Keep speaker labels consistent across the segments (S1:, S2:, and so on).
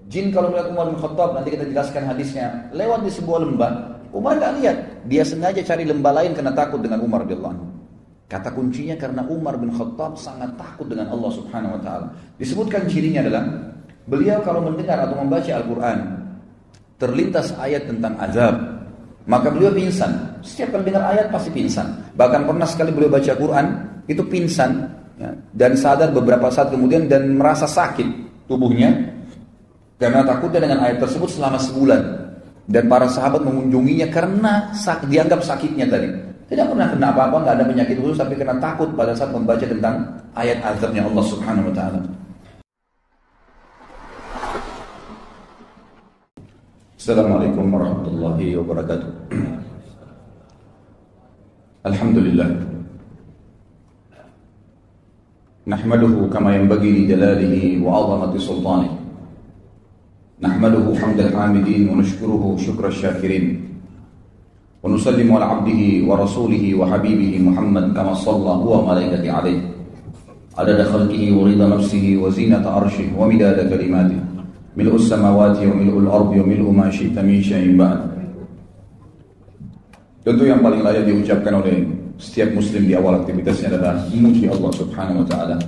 S1: Jin kalau melihat Umar bin Khattab, nanti kita jelaskan hadisnya, lewat di sebuah lembah, Umar nggak lihat, dia sengaja cari lembah lain karena takut dengan Umar radhiyallahu anhu. Kata kuncinya karena Umar bin Khattab sangat takut dengan Allah Subhanahu wa taala. Disebutkan cirinya adalah beliau kalau mendengar atau membaca Al-Qur'an terlintas ayat tentang azab, maka beliau pingsan. Setiap kali dengar ayat pasti pingsan. Bahkan pernah sekali beliau baca Quran itu pingsan ya, dan sadar beberapa saat kemudian dan merasa sakit tubuhnya karena takutnya dengan ayat tersebut selama sebulan. Dan para sahabat mengunjunginya karena dianggap sakitnya tadi. Tidak pernah kena apa-apa, nggak ada penyakit khusus, tapi karena takut pada saat membaca tentang ayat azabnya Allah Subhanahu wa taala. Assalamualaikum warahmatullahi wabarakatuh. Alhamdulillah. Nahmaduhu kama yanbaghi li jalalihi wa 'azamati sultanihi. Nahmaduhu hamdal hamidin wa nashkuruhu syukra syakirin. ونسلم على عبده ورسوله وحبيبه محمد كما صلى هو وملائكته عليه عدد خلقه ورضا نفسه وزينة عرشه ومداد كلماته ملء السماوات وملء الأرض وملء ما شئت من شيء بعد. Tentu yang paling layak diucapkan oleh setiap muslim di awal aktivitasnya adalah memuji Allah Subhanahu wa taala.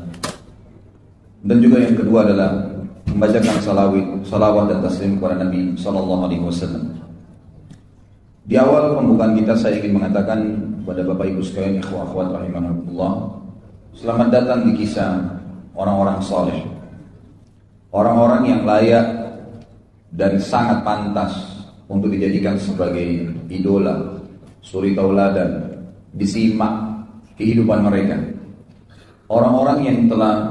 S1: Dan juga yang kedua adalah membacakan salawat dan taslim kepada Nabi sallallahu alaihi wasallam. Di awal pembukaan kita saya ingin mengatakan kepada Bapak Ibu sekalian, ikhwah akhwat rahimakumullah, selamat datang di kisah orang-orang saleh. Orang-orang yang layak dan sangat pantas untuk dijadikan sebagai idola, suri tauladan, disimak kehidupan mereka. Orang-orang yang telah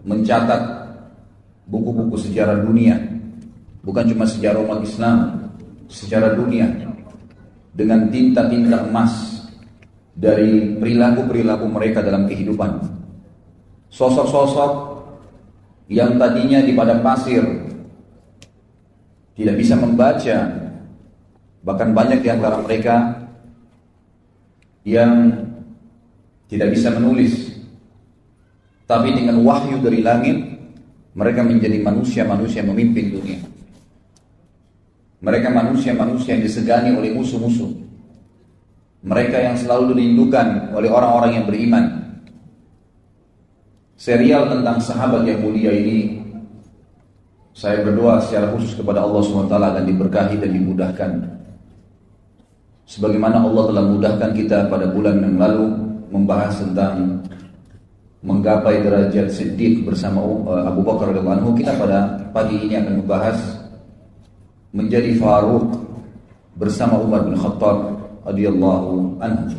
S1: mencatat buku-buku sejarah dunia, bukan cuma sejarah umat Islam, sejarah dunia, dengan tinta-tinta emas dari perilaku-perilaku mereka dalam kehidupan. Sosok-sosok yang tadinya di padang pasir tidak bisa membaca, bahkan banyak di antara mereka yang tidak bisa menulis, tapi dengan wahyu dari langit mereka menjadi manusia-manusia memimpin dunia. Mereka manusia-manusia yang disegani oleh musuh-musuh. Mereka yang selalu dirindukan oleh orang-orang yang beriman. Serial tentang sahabat yang mulia ini, saya berdoa secara khusus kepada Allah SWT akan diberkahi dan dimudahkan. Sebagaimana Allah telah mudahkan kita pada bulan yang lalu membahas tentang menggapai derajat Siddiq bersama Abu Bakar radhiyallahu anhu, kita pada pagi ini akan membahas menjadi Faruq bersama Umar bin Khattab radhiyallahu anhu.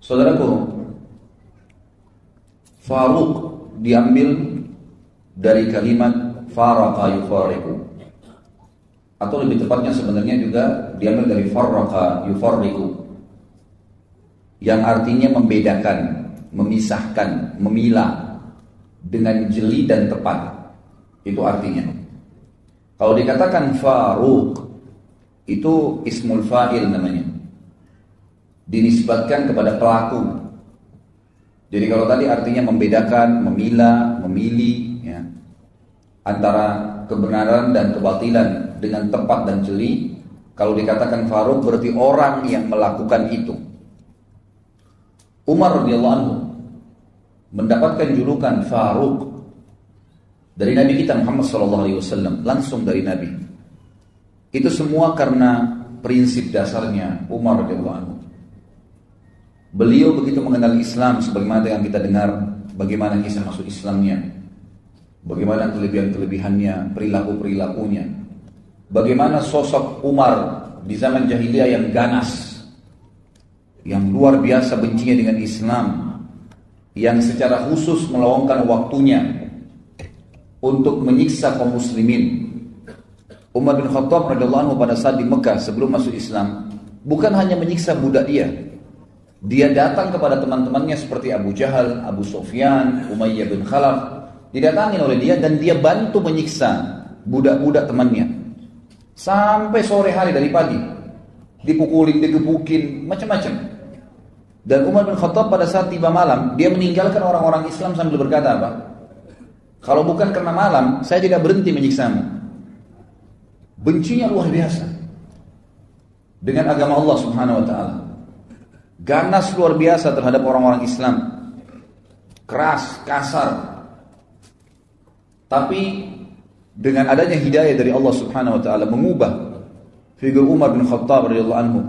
S1: Saudaraku, Faruq diambil dari kalimat faraqa yufariqu, atau lebih tepatnya sebenarnya juga diambil dari farraqa yufarriqu, yang artinya membedakan, memisahkan, memilah dengan jeli dan tepat. Itu artinya. Kalau dikatakan Faruq, itu ismul fa'il namanya, dinisbatkan kepada pelaku. Jadi kalau tadi artinya membedakan, memilah, memilih ya, antara kebenaran dan kebatilan dengan tepat dan jeli, kalau dikatakan Faruq berarti orang yang melakukan itu. Umar radhiyallahu anhu mendapatkan julukan Faruq dari Nabi kita Muhammad SAW, langsung dari Nabi. Itu semua karena prinsip dasarnya Umar radhiyallahu anhu. Beliau begitu mengenal Islam, sebagaimana yang kita dengar bagaimana kisah masuk Islamnya, bagaimana kelebihan-kelebihannya, perilaku-perilakunya, bagaimana sosok Umar di zaman jahiliyah yang ganas, yang luar biasa bencinya dengan Islam, yang secara khusus meluangkan waktunya untuk menyiksa kaum muslimin. Umar bin Khattab radhiyallahu anhu pada saat di Mekah sebelum masuk Islam, bukan hanya menyiksa budak dia datang kepada teman-temannya seperti Abu Jahal, Abu Sufyan, Umayyah bin Khalaf, didatangin oleh dia dan dia bantu menyiksa budak-budak temannya sampai sore hari, dari pagi dipukulin, digebukin, macam-macam. Dan Umar bin Khattab pada saat tiba malam, dia meninggalkan orang-orang Islam sambil berkata apa? Kalau bukan karena malam, saya tidak berhenti menyiksamu. Bencinya luar biasa dengan agama Allah Subhanahu wa taala. Ganas luar biasa terhadap orang-orang Islam. Keras, kasar. Tapi dengan adanya hidayah dari Allah Subhanahu wa taala mengubah figur Umar bin Khattab radhiyallahu anhu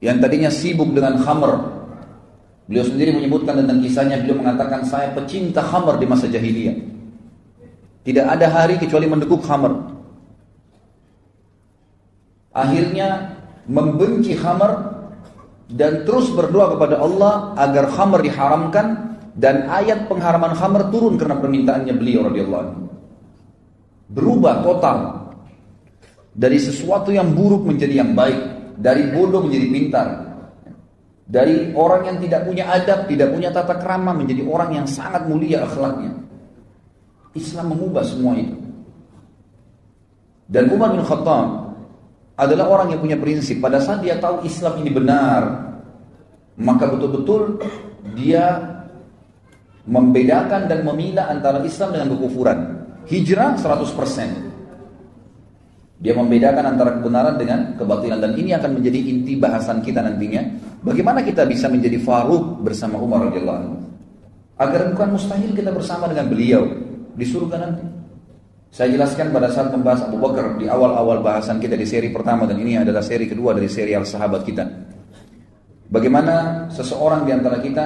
S1: yang tadinya sibuk dengan khamr. Beliau sendiri menyebutkan tentang kisahnya, beliau mengatakan saya pecinta khamr di masa jahiliyah. Tidak ada hari kecuali mendekuk khamr. Akhirnya membenci khamr dan terus berdoa kepada Allah agar khamr diharamkan, dan ayat pengharaman khamr turun karena permintaannya beliau radhiyallahu anhu. Berubah total dari sesuatu yang buruk menjadi yang baik, dari bodoh menjadi pintar. Dari orang yang tidak punya adab, tidak punya tata krama menjadi orang yang sangat mulia akhlaknya. Islam mengubah semua itu. Dan Umar bin Khattab adalah orang yang punya prinsip. Pada saat dia tahu Islam ini benar, maka betul-betul dia membedakan dan memilah antara Islam dengan kekufuran. Hijrah 100%. Dia membedakan antara kebenaran dengan kebatilan, dan ini akan menjadi inti bahasan kita nantinya. Bagaimana kita bisa menjadi Faruq bersama Umar radhiyallahu anhu, agar bukan mustahil kita bersama dengan beliau di surga nanti. Saya jelaskan pada saat membahas Abu Bakar di awal-awal bahasan kita di seri pertama, dan ini adalah seri kedua dari serial sahabat kita. Bagaimana seseorang di antara kita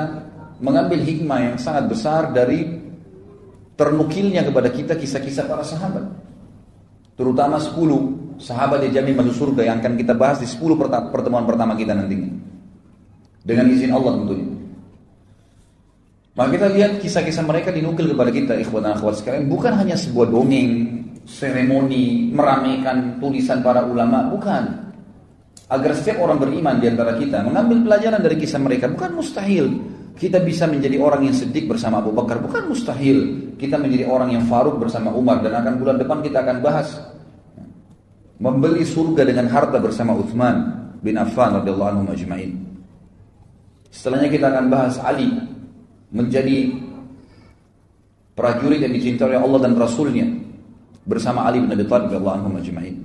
S1: mengambil hikmah yang sangat besar dari ternukilnya kepada kita kisah-kisah para sahabat. Terutama 10 sahabat yang jamin masuk surga yang akan kita bahas di 10 pertemuan pertama kita nantinya. Dengan izin Allah tentunya. Maka kita lihat kisah-kisah mereka dinukil kepada kita, ikhwan dan akhwat sekalian. Bukan hanya sebuah dongeng, seremoni, meramaikan tulisan para ulama. Bukan. Agar setiap orang beriman di antara kita mengambil pelajaran dari kisah mereka. Bukan mustahil kita bisa menjadi orang yang siddiq bersama Abu Bakar. Bukan mustahil kita menjadi orang yang Faruq bersama Umar. Dan akan bulan depan kita akan bahas membeli surga dengan harta bersama Uthman bin Affan radhiyallahu anhu ajma'in. Setelahnya kita akan bahas Ali menjadi prajurit yang dicintai oleh Allah dan Rasulnya bersama Ali bin Abi Thalib radhiyallahu anhu ajma'in.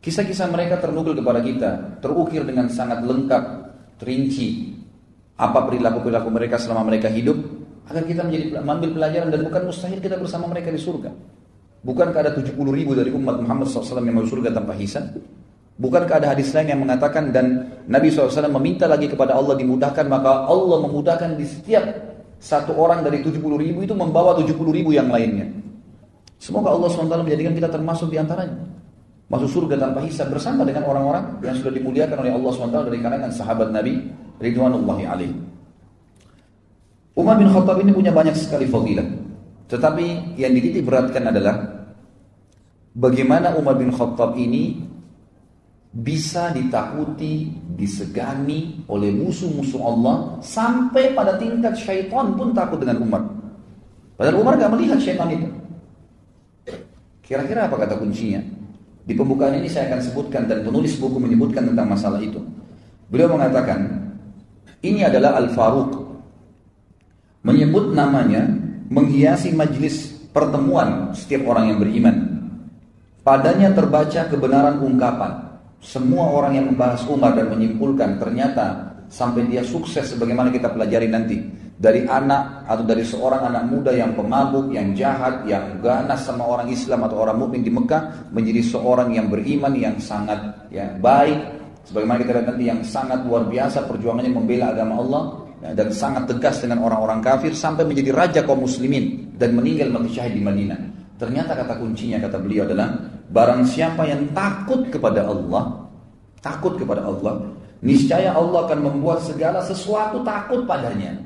S1: Kisah-kisah mereka ternukil kepada kita, terukir dengan sangat lengkap, terinci apa perilaku-perilaku mereka selama mereka hidup, agar kita mengambil pelajaran. Dan bukan mustahil kita bersama mereka di surga. Bukankah ada 70 ribu dari umat Muhammad SAW yang masuk surga tanpa hisab? Bukankah ada hadis lain yang mengatakan, dan Nabi SAW meminta lagi kepada Allah dimudahkan, maka Allah memudahkan di setiap satu orang dari 70 ribu itu membawa 70 ribu yang lainnya. Semoga Allah SWT menjadikan kita termasuk di antaranya, masuk surga tanpa hisab bersama dengan orang-orang yang sudah dimuliakan oleh Allah SWT dari kalangan sahabat Nabi ridwanullahi alaihi. Umar bin Khattab ini punya banyak sekali fadilah. Tetapi yang dititik beratkan adalah bagaimana Umar bin Khattab ini bisa ditakuti, disegani oleh musuh-musuh Allah, sampai pada tingkat syaitan pun takut dengan Umar. Padahal Umar gak melihat syaitan itu. Kira-kira apa kata kuncinya? Di pembukaan ini saya akan sebutkan, dan penulis buku menyebutkan tentang masalah itu. Beliau mengatakan, ini adalah Al-Faruq. Menyebut namanya menghiasi majlis pertemuan setiap orang yang beriman. Padanya terbaca kebenaran ungkapan. Semua orang yang membahas Umar dan menyimpulkan ternyata sampai dia sukses sebagaimana kita pelajari nanti. Dari anak atau dari seorang anak muda yang pemabuk, yang jahat, yang ganas sama orang Islam atau orang mukmin di Mekah, menjadi seorang yang beriman, yang sangat baik. Sebagaimana kita lihat nanti, yang sangat luar biasa perjuangannya membela agama Allah, dan sangat tegas dengan orang-orang kafir, sampai menjadi raja kaum muslimin dan meninggal mati syahid di Madinah. Ternyata kata kuncinya, kata beliau adalah, barang siapa yang takut kepada Allah, niscaya Allah akan membuat segala sesuatu takut padanya.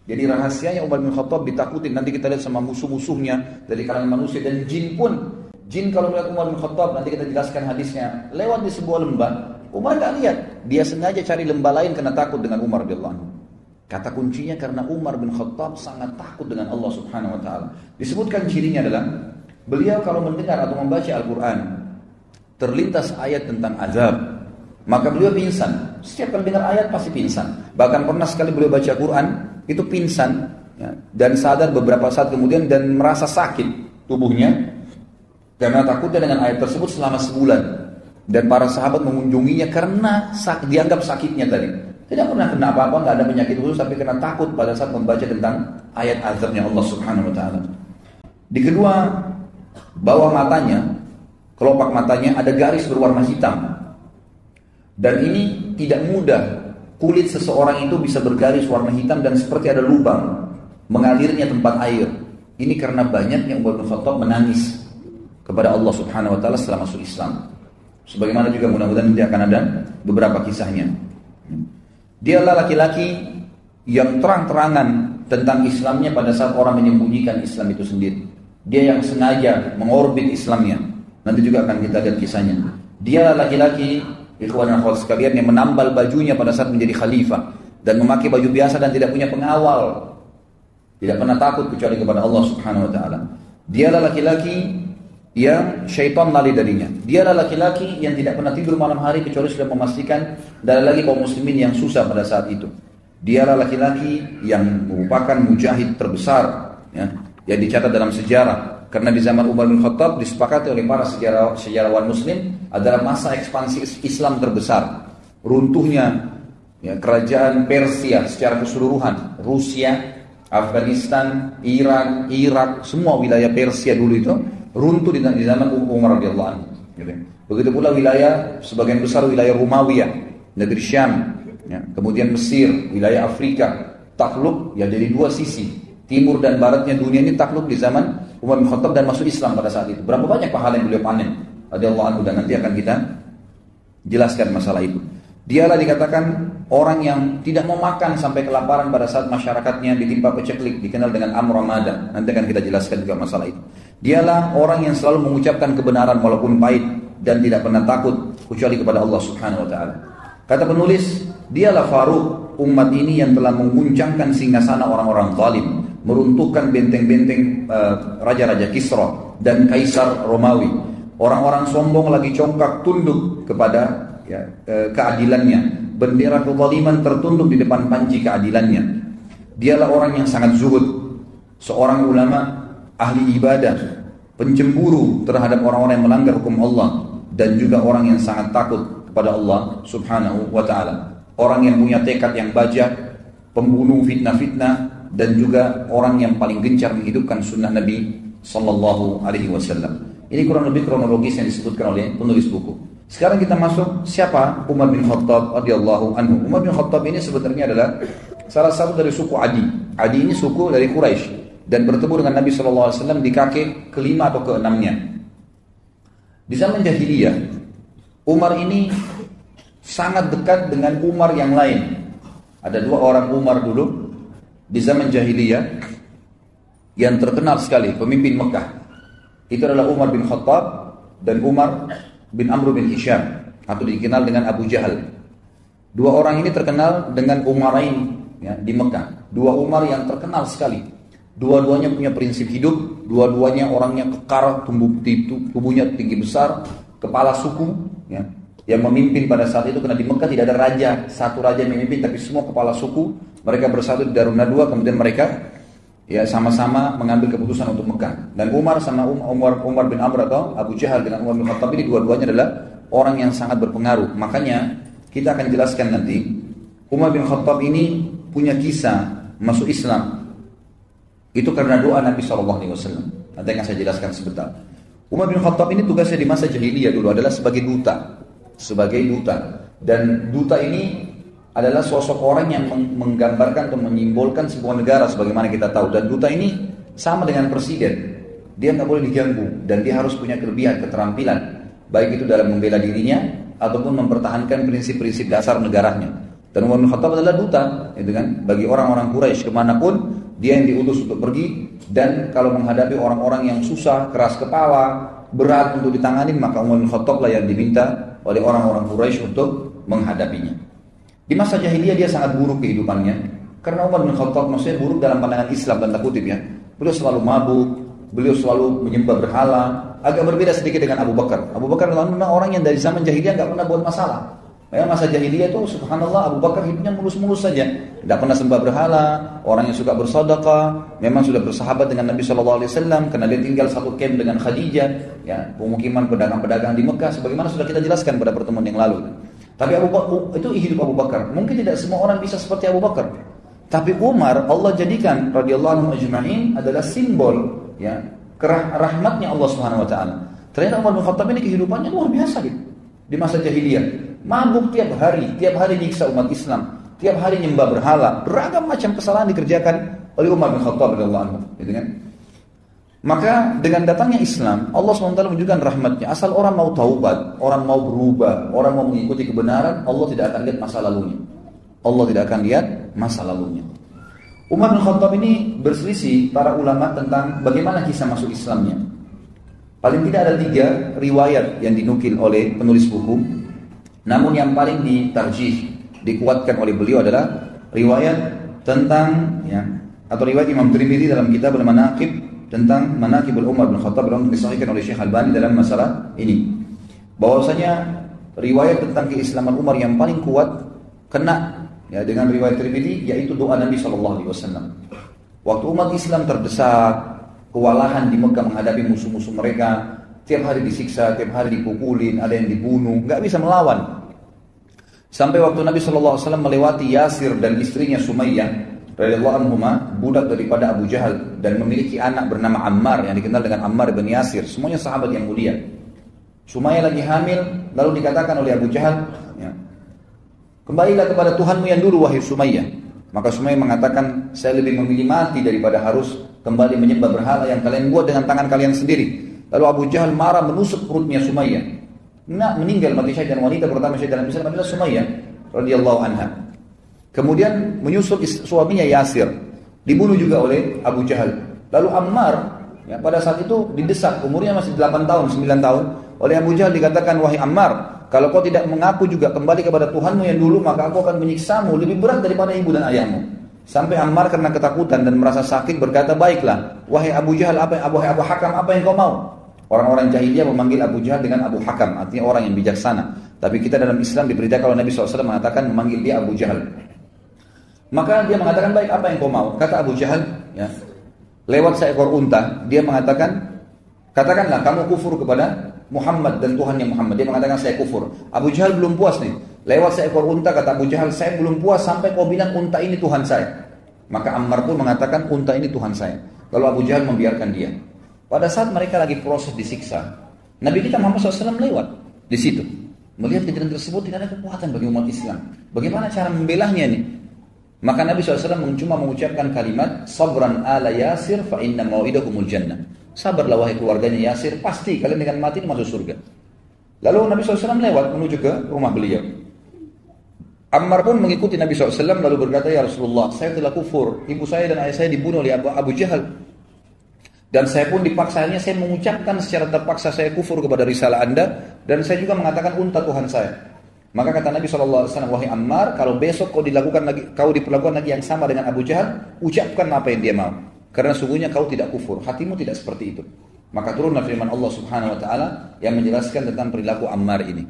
S1: Jadi rahasianya Umar bin Khattab ditakutin. Nanti kita lihat sama musuh-musuhnya dari kalangan manusia dan jin pun. Jin kalau melihat Umar bin Khattab, nanti kita jelaskan hadisnya, lewat di sebuah lembah, Umar gak lihat. Dia sengaja cari lembah lain karena takut dengan Umar radhiyallahu anhu. Kata kuncinya karena Umar bin Khattab sangat takut dengan Allah Subhanahu wa taala. Disebutkan cirinya adalah beliau kalau mendengar atau membaca Al-Qur'an terlintas ayat tentang azab, maka beliau pingsan. Setiap kali dengar ayat pasti pingsan. Bahkan pernah sekali beliau baca Quran, itu pingsan ya, dan sadar beberapa saat kemudian dan merasa sakit tubuhnya karena takutnya dengan ayat tersebut selama sebulan. Dan para sahabat mengunjunginya karena dianggap sakitnya tadi. Tidak pernah kena apa-apa, nggak ada penyakit khusus, tapi karena takut pada saat membaca tentang ayat azabnya Allah Subhanahu Wa Taala. Di kedua, bawah matanya, kelopak matanya ada garis berwarna hitam. Dan ini tidak mudah. Kulit seseorang itu bisa bergaris warna hitam dan seperti ada lubang mengalirnya tempat air. Ini karena banyaknya Umar bin Khattab menangis kepada Allah Subhanahu Wa Taala setelah masuk Islam. Sebagaimana juga mudah-mudahan nanti akan ada beberapa kisahnya. Dialah laki-laki yang terang-terangan tentang Islamnya pada saat orang menyembunyikan Islam itu sendiri. Dia yang sengaja mengorbit Islamnya. Nanti juga akan kita lihat kisahnya. Dialah laki-laki, ikhwan dan akhwat sekalian, yang menambal bajunya pada saat menjadi khalifah dan memakai baju biasa dan tidak punya pengawal. Tidak pernah takut kecuali kepada Allah Subhanahu Wa Taala. Dialah laki-laki yang syaitan lari darinya. Dialah laki-laki yang tidak pernah tidur malam hari kecuali sudah memastikan dan lagi kaum muslimin yang susah pada saat itu. Dialah laki-laki yang merupakan mujahid terbesar, ya, yang dicatat dalam sejarah. Karena di zaman Umar bin Khattab disepakati oleh para sejarawan muslim adalah masa ekspansi Islam terbesar. Runtuhnya, ya, kerajaan Persia secara keseluruhan, Rusia, Afghanistan, Iran, Irak, semua wilayah Persia dulu itu runtuh di zaman Umar radhiyallahu anhu. Begitu pula wilayah sebagian besar wilayah Romawi, negeri Syam, ya, kemudian Mesir, wilayah Afrika takluk, ya, jadi dua sisi, timur dan baratnya dunia ini takluk di zaman Umar bin Khattab dan masuk Islam pada saat itu. Berapa banyak pahala yang beliau panen radhiyallahu anhu, dan nanti akan kita jelaskan masalah itu. Dialah dikatakan orang yang tidak mau makan sampai kelaparan pada saat masyarakatnya ditimpa paceklik, dikenal dengan Amr Ramadan. Nanti akan kita jelaskan juga masalah itu. Dialah orang yang selalu mengucapkan kebenaran walaupun pahit dan tidak pernah takut kecuali kepada Allah Subhanahu Wa Taala. Kata penulis, dialah Faruq umat ini yang telah mengguncangkan singgasana orang-orang zalim, meruntuhkan benteng-benteng raja-raja Kisra dan Kaisar Romawi. Orang-orang sombong lagi congkak tunduk kepada, ya, keadilannya. Bendera kezaliman tertunduk di depan panji keadilannya. Dialah orang yang sangat zuhud, seorang ulama, ahli ibadah, pencemburu terhadap orang-orang yang melanggar hukum Allah, dan juga orang yang sangat takut kepada Allah Subhanahu Wa Taala. Orang yang punya tekad yang bajak, pembunuh fitnah-fitnah, dan juga orang yang paling gencar menghidupkan sunnah Nabi Sallallahu Alaihi Wasallam. Ini kurang lebih kronologis yang disebutkan oleh penulis buku. Sekarang kita masuk, siapa Umar bin Khattab radhiyallahu anhu. Umar bin Khattab ini sebenarnya adalah salah satu dari suku Adi. Adi ini suku dari Quraisy dan bertemu dengan Nabi SAW di kakek kelima atau keenamnya. Di zaman jahiliyah, Umar ini sangat dekat dengan Umar yang lain. Ada dua orang Umar dulu di zaman jahiliyah yang terkenal sekali, pemimpin Mekah. Itu adalah Umar bin Khattab dan Umar bin Amr bin Hisham, atau dikenal dengan Abu Jahal. Dua orang ini terkenal dengan Umarain, ya, di Mekah. Dua Umar yang terkenal sekali. Dua-duanya punya prinsip hidup, dua-duanya orangnya kekar, tubuhnya tinggi besar, kepala suku, ya, yang memimpin pada saat itu. Karena di Mekah tidak ada raja, satu raja yang memimpin, tapi semua kepala suku. Mereka bersatu di Darun Nadwa, kemudian mereka, ya, sama-sama mengambil keputusan untuk Mekah. Dan Umar sama Umar bin Amr atau Abu Jahal dengan Umar bin Khattab ini dua-duanya adalah orang yang sangat berpengaruh. Makanya kita akan jelaskan nanti, Umar bin Khattab ini punya kisah masuk Islam. Itu karena doa Nabi SAW. Nanti akan saya jelaskan sebentar. Umar bin Khattab ini tugasnya di masa jahiliyah dulu adalah sebagai duta. Sebagai duta. Dan duta ini adalah sosok orang yang menggambarkan atau menyimbolkan sebuah negara sebagaimana kita tahu. Dan duta ini sama dengan presiden. Dia nggak boleh diganggu dan dia harus punya kelebihan, keterampilan, baik itu dalam membela dirinya ataupun mempertahankan prinsip-prinsip dasar negaranya. Dan Umar bin Khattab adalah duta, gitu kan, bagi orang-orang Quraisy kemanapun dia yang diutus untuk pergi. Dan kalau menghadapi orang-orang yang susah, keras kepala, berat untuk ditangani, maka Umar bin Khattab lah yang diminta oleh orang-orang Quraisy untuk menghadapinya. Di masa jahiliyah dia sangat buruk kehidupannya, karena Umar bin Khattab maksudnya buruk dalam pandangan Islam tanda kutip, ya. Beliau selalu mabuk, beliau selalu menyembah berhala. Agak berbeda sedikit dengan Abu Bakar. Abu Bakar memang orang yang dari zaman jahiliyah nggak pernah buat masalah. Memang masa jahiliyah itu subhanallah Abu Bakar hidupnya mulus-mulus saja. Tidak pernah sembah berhala, orang yang suka bersedekah, memang sudah bersahabat dengan Nabi SAW karena dia tinggal satu camp dengan Khadijah, ya, pemukiman pedagang-pedagang di Mekah sebagaimana sudah kita jelaskan pada pertemuan yang lalu. Tapi Abu Bakar itu hidup Abu Bakar. Mungkin tidak semua orang bisa seperti Abu Bakar. Tapi Umar Allah jadikan radhiyallahu anhu ajma'in adalah simbol, ya, rahmatnya Allah Subhanahu wa taala. Ternyata Umar bin Khattab ini kehidupannya luar biasa gitu. Di masa jahiliyah, mabuk tiap hari nyiksa umat Islam, tiap hari nyembah berhala, beragam macam kesalahan dikerjakan oleh Umar bin Khattab radhiyallahu anhu, gitu kan? Maka dengan datangnya Islam, Allah SWT menunjukkan rahmatnya. Asal orang mau taubat, orang mau berubah, orang mau mengikuti kebenaran, Allah tidak akan lihat masa lalunya. Allah tidak akan lihat masa lalunya. Umar bin Khattab ini berselisih para ulama tentang bagaimana kisah masuk Islamnya. Paling tidak ada 3 riwayat yang dinukil oleh penulis buku. Namun yang paling ditarjih, dikuatkan oleh beliau adalah riwayat tentang, ya, atau riwayat Imam Tirmidzi dalam kitab Al-Manaqib tentang Manaqibul Umar bin Khattab yang disahihkan oleh Syekh Albani dalam masalah ini. Bahwasanya riwayat tentang keislaman Umar yang paling kuat kena, ya, dengan riwayat Tirmidzi, yaitu doa Nabi SAW. Waktu umat Islam terdesak, kewalahan di Mekah menghadapi musuh-musuh mereka, tiap hari disiksa, tiap hari dipukulin, ada yang dibunuh, nggak bisa melawan. Sampai waktu Nabi SAW melewati Yasir dan istrinya Sumayyah radhiyallahu anhuma, budak daripada Abu Jahal, dan memiliki anak bernama Ammar yang dikenal dengan Ammar bin Yasir, semuanya sahabat yang mulia. Sumayyah lagi hamil, lalu dikatakan oleh Abu Jahal, ya, kembalilah kepada Tuhanmu yang dulu wahai Sumayyah. Maka Sumayyah mengatakan, saya lebih memilih mati daripada harus kembali menyembah berhala yang kalian buat dengan tangan kalian sendiri. Lalu Abu Jahal marah menusuk perutnya Sumayyah. Meninggal mati syahid, dan wanita pertama syahid dalam Islam adalah Sumayyah radhiyallahu anha. Kemudian menyusul suaminya Yasir, dibunuh juga oleh Abu Jahal. Lalu Ammar, ya, pada saat itu didesak, umurnya masih 8 tahun, 9 tahun, oleh Abu Jahal dikatakan, wahai Ammar, kalau kau tidak mengaku juga kembali kepada Tuhanmu yang dulu, maka aku akan menyiksamu lebih berat daripada ibu dan ayahmu. Sampai Ammar karena ketakutan dan merasa sakit berkata, baiklah, wahai Abu Jahal, wahai Abu Hakam, apa yang kau mau? Orang-orang jahiliyah memanggil Abu Jahal dengan Abu Hakam, artinya orang yang bijaksana. Tapi kita dalam Islam diberitakan kalau Nabi SAW mengatakan memanggil dia Abu Jahal. Maka dia mengatakan, baik, apa yang kau mau? Kata Abu Jahal, ya, lewat seekor unta, dia mengatakan, katakanlah kamu kufur kepada Muhammad dan Tuhan yang Muhammad. Dia mengatakan saya kufur. Abu Jahal belum puas nih. Lewat seekor unta, kata Abu Jahal, saya belum puas sampai kau bilang unta ini Tuhan saya. Maka Ammar pun mengatakan unta ini Tuhan saya. Lalu Abu Jahal membiarkan dia. Pada saat mereka lagi proses disiksa, Nabi kita Muhammad SAW lewat di situ. Melihat kejadian tersebut tidak ada kekuatan bagi umat Islam. Bagaimana cara membelahnya nih? Maka Nabi SAW cuma mengucapkan kalimat, sabran ala Yasir fa inna mau'idakumul jannah. Sabarlah wahai keluarganya Yasir, pasti kalian dengan mati masuk surga. Lalu Nabi SAW lewat menuju ke rumah beliau. Ammar pun mengikuti Nabi SAW lalu berkata, ya Rasulullah, saya telah kufur. Ibu saya dan ayah saya dibunuh oleh Abu Jahal. Dan saya pun dipaksanya, saya mengucapkan secara terpaksa saya kufur kepada risalah anda. Dan saya juga mengatakan unta Tuhan saya. Maka kata Nabi SAW, wahai Ammar, kalau besok kau diperlakukan lagi yang sama dengan Abu Jahal, ucapkan apa yang dia mau. Karena sungguhnya kau tidak kufur, hatimu tidak seperti itu. Maka turunlah firman Allah Subhanahu wa taala yang menjelaskan tentang perilaku Ammar ini.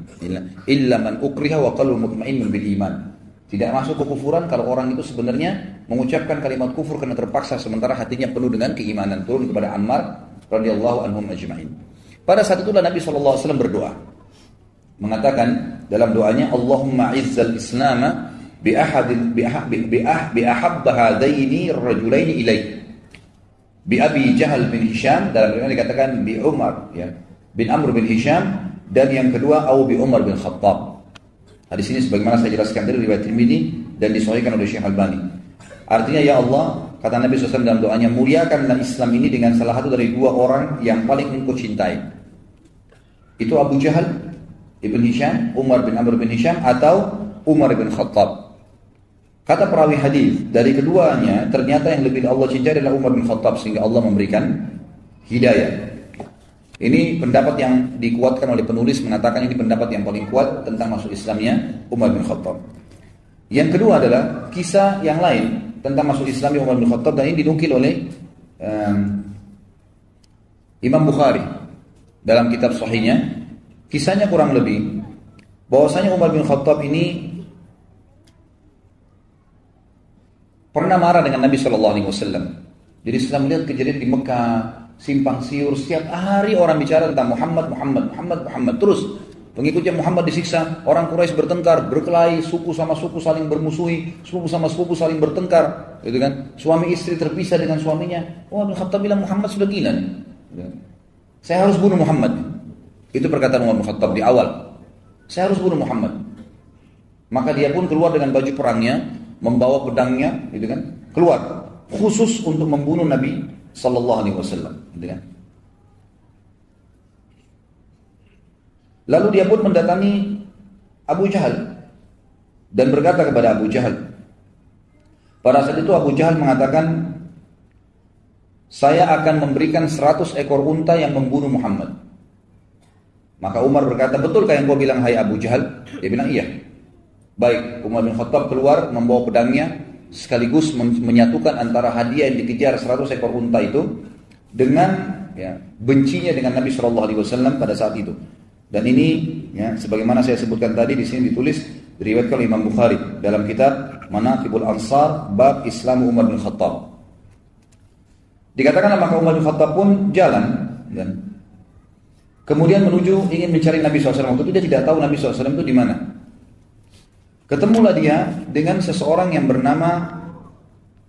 S1: Illa man ukriha wa qalbuhu mutmainnun bil iman. Tidak masuk kekufuran kalau orang itu sebenarnya mengucapkan kalimat kufur karena terpaksa sementara hatinya penuh dengan keimanan. Turun kepada Ammar radhiyallahu anhum ajma'in. Pada saat itulah Nabi SAW berdoa. Mengatakan dalam doanya, Allahumma izzal islama bi ahabba hadaini ar-rajulaini ilaih. Bi Abi Jahal bin Hisham, dalam riwayat dikatakan bi Umar, ya, bin Amr bin Hisham, dan yang kedua au bi Umar bin Khattab. Hadis ini sebagaimana saya jelaskan dari riwayat Tirmidzi dan disahihkan oleh Syekh Albani. Artinya, ya Allah, kata Nabi SAW dalam doanya, muliakanlah Islam ini dengan salah satu dari 2 orang yang paling engkau cintai. Itu Abu Jahal ibn Hisham, Umar bin Amr bin Hisham, atau Umar bin Khattab. Kata perawi hadis, dari keduanya ternyata yang lebih Allah cintai adalah Umar bin Khattab, sehingga Allah memberikan hidayah. Ini pendapat yang dikuatkan oleh penulis, mengatakan ini pendapat yang paling kuat tentang masuk Islamnya Umar bin Khattab. Yang kedua adalah kisah yang lain tentang masuk Islamnya Umar bin Khattab, dan ini dinukil oleh Imam Bukhari dalam kitab Sahihnya. Kisahnya kurang lebih bahwasanya Umar bin Khattab ini pernah marah dengan Nabi Shallallahu Alaihi Wasallam. Jadi setelah melihat kejadian di Mekah, simpang siur, setiap hari orang bicara tentang Muhammad terus. Pengikutnya Muhammad disiksa, orang Quraisy bertengkar, berkelahi, suku sama suku saling bermusuhi, suku sama suku saling bertengkar, gitu kan? Suami istri terpisah dengan suaminya. Umar bin Khattab bilang Muhammad sudah gila nih. Saya harus bunuh Muhammad. Itu perkataan Umar bin Khattab di awal. Saya harus bunuh Muhammad. Maka dia pun keluar dengan baju perangnya, membawa pedangnya, gitu kan? Keluar khusus untuk membunuh Nabi Sallallahu Alaihi Wasallam, gitu kan? Lalu dia pun mendatangi Abu Jahal dan berkata kepada Abu Jahal. Pada saat itu Abu Jahal mengatakan, saya akan memberikan 100 ekor unta yang membunuh Muhammad. Maka Umar berkata, betulkah yang kau bilang hai Abu Jahal? Dia bilang iya. Baik, Umar bin Khattab keluar membawa pedangnya, sekaligus menyatukan antara hadiah yang dikejar 100 ekor unta itu dengan bencinya dengan Nabi SAW pada saat itu. Dan ini sebagaimana saya sebutkan tadi, di sini ditulis diriwayatkan oleh Imam Bukhari dalam kitab Manaqibul Ansar bab Islam Umar bin Khattab. Dikatakan maka Umar bin Khattab pun jalan dan kemudian menuju ingin mencari Nabi SAW. Waktu itu dia tidak tahu Nabi SAW itu di mana. Ketemulah dia dengan seseorang yang bernama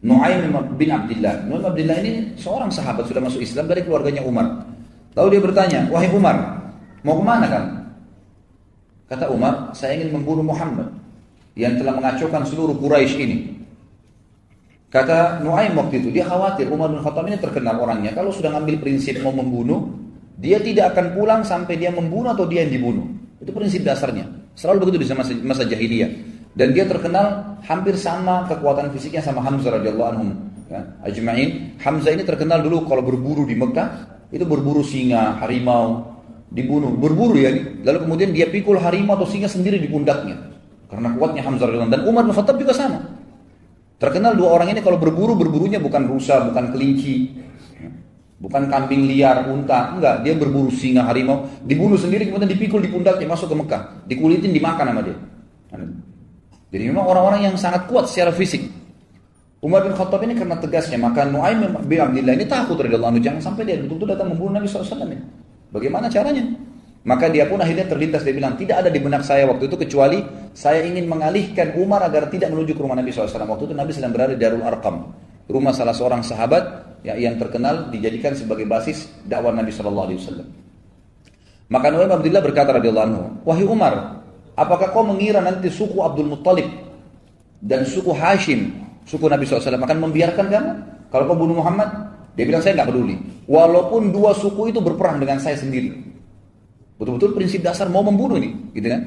S1: Nu'aim bin Abdillah. Nu'aim bin Abdillah ini seorang sahabat sudah masuk Islam dari keluarganya Umar. Lalu dia bertanya, wahai Umar, mau kemana kamu? Kata Umar, saya ingin membunuh Muhammad yang telah mengacaukan seluruh Quraisy ini. Kata Nu'aim waktu itu, dia khawatir Umar bin Khattab ini terkenal orangnya. Kalau sudah ngambil prinsip mau membunuh, dia tidak akan pulang sampai dia membunuh atau dia yang dibunuh. Itu prinsip dasarnya. Selalu begitu di masa jahiliyah. Dan dia terkenal hampir sama kekuatan fisiknya sama Hamzah radhiyallahu anhu. Ajma'in. Hamzah ini terkenal dulu kalau berburu di Mekah, itu berburu singa, harimau, dibunuh, berburu ya. Lalu kemudian dia pikul harimau atau singa sendiri di pundaknya. Karena kuatnya Hamzah radhiyallahu anhu. Dan Umar bin Khattab juga sama. Terkenal dua orang ini kalau berburu, berburunya bukan rusa, bukan kelinci, bukan kambing liar, unta, enggak. Dia berburu singa, harimau, dibunuh sendiri, kemudian dipikul di pundaknya, masuk ke Mekah, dikulitin, dimakan sama dia. Jadi memang orang-orang yang sangat kuat secara fisik. Umar bin Khattab ini karena tegasnya, maka Nu'aim bin Abdillah ini takut radhiyallahu anhu, jangan sampai dia betul-betul datang membunuh Nabi SAW. Bagaimana caranya? Maka dia pun akhirnya terlintas, dia bilang, tidak ada di benak saya waktu itu kecuali saya ingin mengalihkan Umar agar tidak menuju ke rumah Nabi SAW. Waktu itu Nabi sedang berada di Darul Arqam, rumah salah seorang sahabat yang terkenal dijadikan sebagai basis dakwah Nabi SAW. Maka Nu'aim bin Abdillah berkata radhiyallahu anhu, wahai Umar, apakah kau mengira nanti suku Abdul Muttalib dan suku Hashim, suku Nabi SAW akan membiarkan kamu kalau kau bunuh Muhammad? Dia bilang, saya nggak peduli, walaupun dua suku itu berperang dengan saya sendiri. Betul-betul prinsip dasar mau membunuh ini, gitu kan?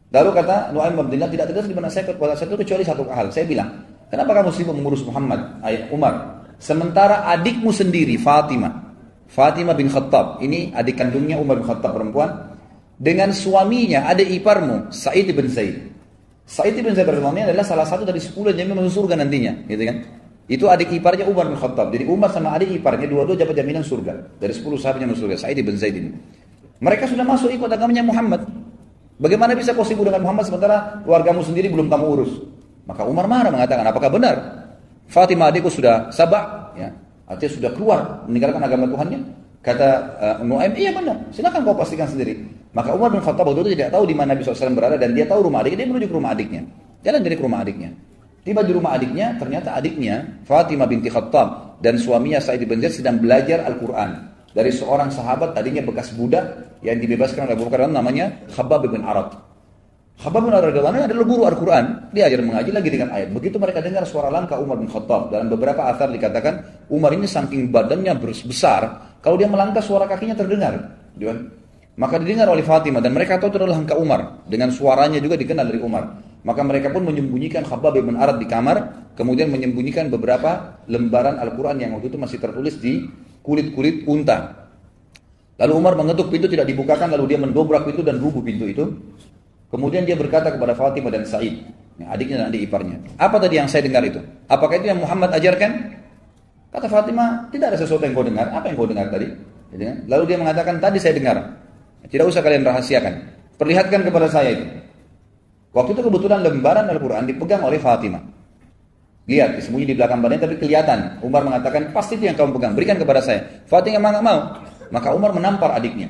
S1: Lalu kata Nu'aim bin Abdillah, tidak tegas di mana saya kecuali satu hal. Saya bilang, kenapa kamu sibuk mengurus Muhammad, Umar? Sementara adikmu sendiri, Fatimah bin Khattab, ini adik kandungnya Umar bin Khattab perempuan, dengan suaminya, adik iparmu, Sa'id bin Zaid. Sa'id bin Zaid adalah salah satu dari 10 yang masuk surga nantinya, gitu kan? Itu adik iparnya Umar bin Khattab. Jadi Umar sama adik iparnya dua-dua dapat jaminan surga dari 10 sahabat yang masuk surga. Sa'id bin Zaid ini. Mereka sudah masuk ikut agamanya Muhammad. Bagaimana bisa kau sibuk dengan Muhammad sementara keluargamu sendiri belum kamu urus? Maka Umar marah mengatakan, apakah benar Fatimah adikku sudah sabah, ya, artinya sudah keluar meninggalkan agama Tuhannya? Kata Nu'aim, iya benar, silakan kau pastikan sendiri. Maka Umar bin Khattab waktu itu tidak tahu di mana Nabi SAW berada dan dia tahu rumah adiknya, dia menuju ke rumah adiknya. Jalan dari ke rumah adiknya. Tiba di rumah adiknya, ternyata adiknya Fatimah binti Khattab dan suaminya Sa'id bin Zaid sedang belajar Al-Quran dari seorang sahabat tadinya bekas budak yang dibebaskan oleh Abu Bakar namanya Khabbab bin Arad. Khabbab bin Arad adalah guru Al-Quran, dia ajar mengaji lagi dengan ayat. Begitu mereka dengar suara langkah Umar bin Khattab, dalam beberapa athar dikatakan Umar ini saking badannya besar, kalau dia melangkah suara kakinya terdengar. Maka didengar oleh Fatimah dan mereka tahu itu adalah langkah Umar, dengan suaranya juga dikenal dari Umar. Maka mereka pun menyembunyikan Khabbab bin Arad di kamar, kemudian menyembunyikan beberapa lembaran Al-Quran yang waktu itu masih tertulis di kulit-kulit unta. Lalu Umar mengetuk pintu, tidak dibukakan, lalu dia mendobrak pintu dan rubuh pintu itu. Kemudian dia berkata kepada Fatimah dan Sa'id, adiknya dan adik iparnya, apa tadi yang saya dengar itu? Apakah itu yang Muhammad ajarkan? Kata Fatimah, tidak ada sesuatu yang kau dengar. Apa yang kau dengar tadi? Lalu dia mengatakan, tadi saya dengar. Tidak usah kalian rahasiakan. perlihatkan kepada saya itu. Waktu itu kebetulan lembaran Al-Quran dipegang oleh Fatimah. Lihat, sembunyi di belakang badannya tapi kelihatan. Umar mengatakan, pasti itu yang kamu pegang, berikan kepada saya. Fatimah nggak mau. Maka Umar menampar adiknya.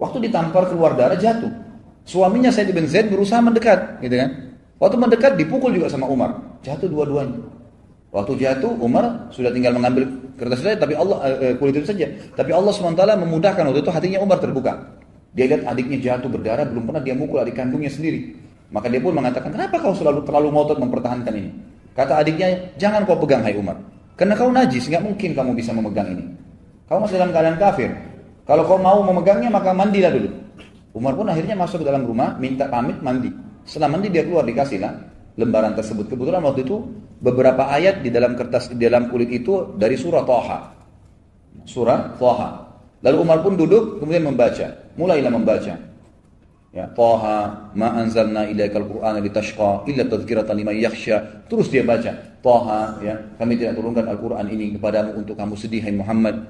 S1: Waktu ditampar keluar darah, jatuh. Suaminya Sa'id bin Zaid berusaha mendekat, gitu kan? Waktu mendekat dipukul juga sama Umar. Jatuh dua-duanya. Waktu jatuh, Umar sudah tinggal mengambil kertas saja, tapi kulit itu saja. Tapi Allah SWT memudahkan, waktu itu hatinya Umar terbuka. Dia lihat adiknya jatuh berdarah, belum pernah dia mukul adik kandungnya sendiri. Maka dia pun mengatakan, kenapa kau terlalu ngotot mempertahankan ini? Kata adiknya, jangan kau pegang hai Umar. Karena kau najis, nggak mungkin kamu bisa memegang ini. Kau masih dalam keadaan kafir. Kalau kau mau memegangnya, maka mandilah dulu. Umar pun akhirnya masuk ke dalam rumah, minta pamit, mandi. Setelah mandi dia keluar, dikasihlah lembaran tersebut. Kebetulan waktu itu beberapa ayat di dalam kertas, di dalam kulit itu dari surah Thaha. Surah Thaha. Lalu Umar pun duduk, kemudian membaca. Mulailah membaca. Ya, Thaha, ma anzalna ilaikal qur'ana litashqa illa tadhkiratan liman yakhsha. Terus dia baca, Thaha, ya, kami tidak turunkan Al-Qur'an ini kepadamu untuk kamu sedih hai Muhammad,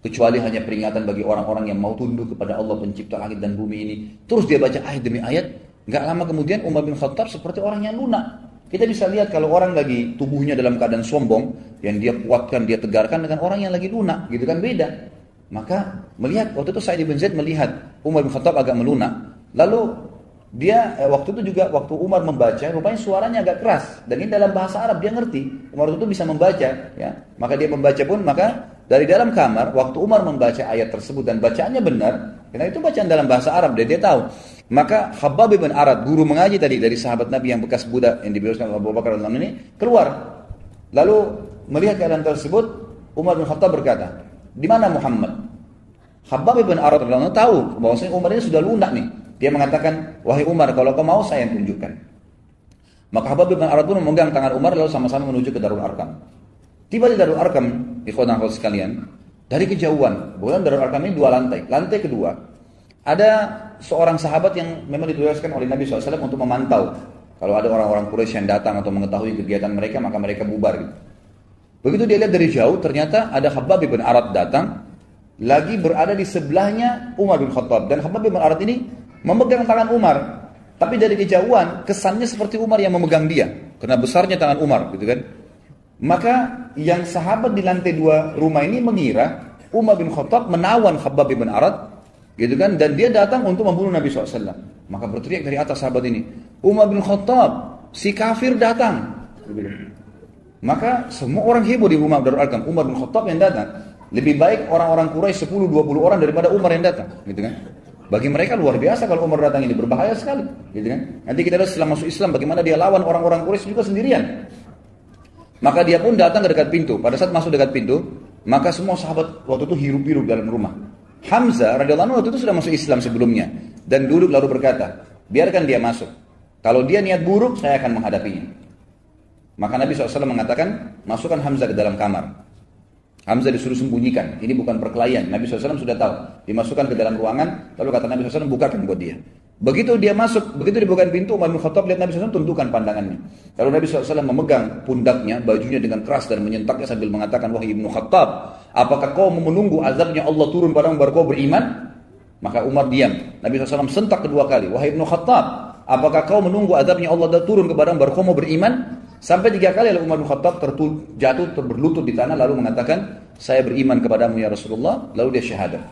S1: kecuali hanya peringatan bagi orang-orang yang mau tunduk kepada Allah pencipta langit dan bumi ini. Terus dia baca ayat demi ayat. Enggak lama kemudian Umar bin Khattab seperti orang yang lunak. Kita bisa lihat kalau orang lagi tubuhnya dalam keadaan sombong, yang dia kuatkan, dia tegarkan, dengan orang yang lagi lunak, gitu kan, beda. Maka melihat, waktu itu Sa'id bin Zaid melihat Umar bin Khattab agak melunak. Lalu dia waktu itu juga, waktu Umar membaca, rupanya suaranya agak keras. Dan ini dalam bahasa Arab, dia ngerti. Umar itu bisa membaca. Ya. Maka dia membaca pun, maka dari dalam kamar, waktu Umar membaca ayat tersebut dan bacaannya benar, karena itu bacaan dalam bahasa Arab, dia tahu. Maka Khabbab bin Arad, guru mengaji tadi dari sahabat Nabi yang bekas budak yang dibebaskan oleh Abu Bakar dalam ini, keluar. Lalu melihat keadaan tersebut, Umar bin Khattab berkata, di mana Muhammad? Khabbab bin Arad tahu bahwasanya Umar ini sudah lunak nih. Dia mengatakan, wahai Umar, kalau kau mau saya yang tunjukkan. Maka Khabbab bin Arad pun memegang tangan Umar lalu sama-sama menuju ke Darul Arqam. Tiba di Darul Arqam, ikhwan akhwat sekalian, dari kejauhan, bukan Darul Arqam ini 2 lantai. Lantai kedua, ada seorang sahabat yang memang ditugaskan oleh Nabi SAW untuk memantau. Kalau ada orang-orang Quraisy yang datang atau mengetahui kegiatan mereka, maka mereka bubar. Begitu dia lihat dari jauh, ternyata ada Khabbab bin Arad datang, lagi berada di sebelahnya Umar bin Khattab. Dan Khabbab bin Arad ini memegang tangan Umar. Tapi dari kejauhan, kesannya seperti Umar yang memegang dia. Karena besarnya tangan Umar, gitu kan. Maka yang sahabat di lantai 2 rumah ini mengira Umar bin Khattab menawan Khabbab bin Arad, gitu kan. Dan dia datang untuk membunuh Nabi SAW. Maka berteriak dari atas sahabat ini, Umar bin Khattab, si kafir datang. Maka semua orang heboh di rumah Darul Arqam, Umar bin Khattab yang datang. Lebih baik orang-orang Quraisy 10-20 orang daripada Umar yang datang, gitu kan. Bagi mereka luar biasa kalau Umar datang, ini berbahaya sekali, gitu kan. Nanti kita lihat setelah masuk Islam bagaimana dia lawan orang-orang Quraisy juga sendirian. Maka dia pun datang ke dekat pintu. Pada saat masuk dekat pintu, maka semua sahabat waktu itu hirup-hirup dalam rumah. Hamzah radhiyallahu anhu waktu itu sudah masuk Islam sebelumnya dan duduk lalu berkata, biarkan dia masuk. Kalau dia niat buruk, saya akan menghadapinya. Maka Nabi SAW mengatakan, masukkan Hamzah ke dalam kamar. Hamzah disuruh sembunyikan. Ini bukan perkelahian. Nabi SAW sudah tahu. Dimasukkan ke dalam ruangan. Lalu kata Nabi SAW, bukakan buat dia. Begitu dia masuk, begitu dibukakan pintu, Umar bin Khattab lihat Nabi SAW, tundukkan pandangannya. Lalu Nabi SAW memegang pundaknya, bajunya dengan keras dan menyentaknya sambil mengatakan, wahai Ibnu Khattab, apakah kau menunggu azabnya Allah turun padamu baru kau beriman? Maka Umar diam. Nabi SAW sentak kedua kali, wahai Ibnu Khattab, apakah kau menunggu azabnya Allah turun kepadamu baru kau mau beriman? Sampai 3 kali lalu Umar bin Khattab jatuh berlutut di tanah lalu mengatakan, saya beriman kepadamu ya Rasulullah. Lalu dia syahadat.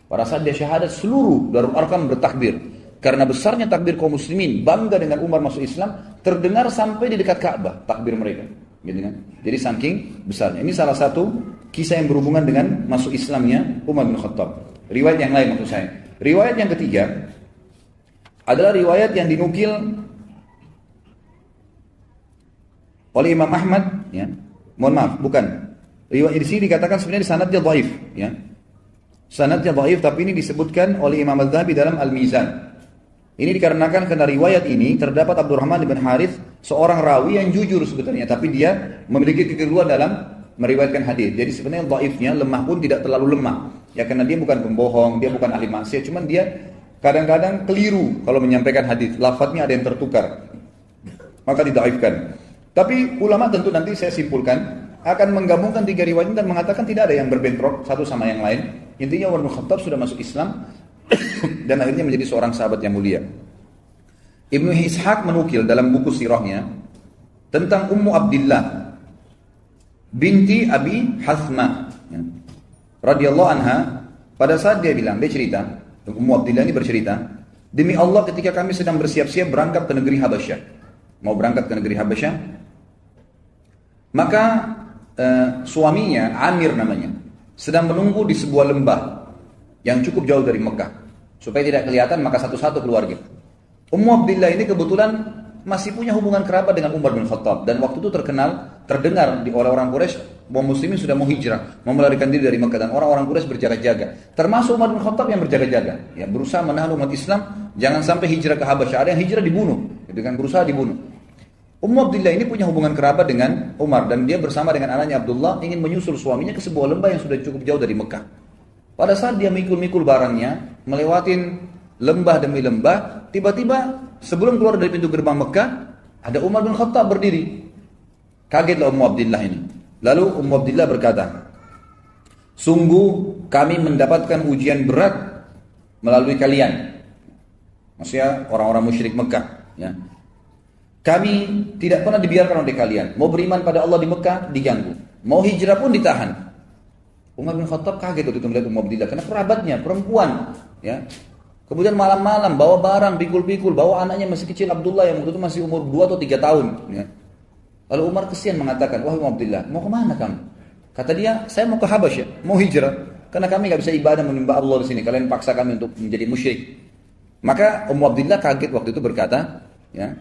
S1: Pada saat dia syahadat, seluruh Darul Arqam bertakbir. Karena besarnya takbir kaum muslimin, bangga dengan Umar masuk Islam, terdengar sampai di dekat Ka'bah takbir mereka. Gitu kan? Jadi saking besarnya. Ini salah satu kisah yang berhubungan dengan masuk Islamnya Umar bin Khattab. Riwayat yang lain maksud saya. Riwayat yang ketiga adalah riwayat yang dinukil oleh Imam Ahmad, ya. Mohon maaf, bukan. Riwayat di sini dikatakan sebenarnya sanadnya dhaif, ya. Sanadnya dhaif, tapi ini disebutkan oleh Imam Al-Dhahabi dalam Al-Mizan. Ini dikarenakan karena riwayat ini terdapat Abdurrahman bin Harith, seorang rawi yang jujur sebetulnya, tapi dia memiliki kekeliruan dalam meriwayatkan hadis. Jadi sebenarnya dhaifnya lemah pun tidak terlalu lemah. Ya karena dia bukan pembohong, dia bukan ahli maksiat, cuman dia kadang-kadang keliru kalau menyampaikan hadis. Lafadznya ada yang tertukar. Maka didhaifkan. Tapi ulama tentu nanti saya simpulkan akan menggabungkan 3 riwayat ini dan mengatakan tidak ada yang berbentrok satu sama yang lain. Intinya Umar bin Khattab sudah masuk Islam dan akhirnya menjadi seorang sahabat yang mulia. Ibnu Ishaq menukil dalam buku sirahnya tentang Ummu Abdillah binti Abi Hathma radhiyallahu anha. Pada saat dia cerita, Ummu Abdillah ini bercerita, demi Allah ketika kami sedang bersiap-siap berangkat ke negeri Habasyah, mau berangkat ke negeri Habasyah, maka suaminya, Amir namanya, sedang menunggu di sebuah lembah yang cukup jauh dari Mekah. Supaya tidak kelihatan, maka satu-satu keluarga. Ummu Abdillah ini kebetulan masih punya hubungan kerabat dengan Umar bin Khattab. Dan waktu itu terdengar di orang-orang Quraisy bahwa muslimin sudah mau hijrah, mau melarikan diri dari Mekah. Dan orang-orang Quraisy berjaga-jaga. Termasuk Umar bin Khattab yang berjaga-jaga. Ya, berusaha menahan umat Islam, jangan sampai hijrah ke Habasyah. Ada yang hijrah dibunuh. Itu kan berusaha dibunuh. Ummu Abdillah ini punya hubungan kerabat dengan Umar. Dan dia bersama dengan anaknya Abdullah ingin menyusul suaminya ke sebuah lembah yang sudah cukup jauh dari Mekah. Pada saat dia mikul-mikul barangnya, melewatin lembah demi lembah, tiba-tiba sebelum keluar dari pintu gerbang Mekah, ada Umar bin Khattab berdiri. Kagetlah Ummu Abdillah ini. Lalu Ummu Abdillah berkata, sungguh kami mendapatkan ujian berat melalui kalian. Maksudnya orang-orang musyrik Mekah. Ya. Kami tidak pernah dibiarkan oleh kalian. Mau beriman pada Allah di Mekah, diganggu. Mau hijrah pun ditahan. Umar bin Khattab kaget waktu itu melihat Ummu Abdillah. Karena kerabatnya, perempuan. Ya. Kemudian malam-malam bawa barang, pikul-pikul, bawa anaknya masih kecil Abdullah yang waktu itu masih umur 2 atau 3 tahun. Ya. Lalu Umar kesian mengatakan, wahai Ummu Abdillah, mau kemana kamu? Kata dia, saya mau ke Habasyah, mau hijrah. Karena kami gak bisa ibadah menyembah Allah di sini. Kalian paksa kami untuk menjadi musyrik. Maka Ummu Abdillah kaget waktu itu berkata, ya,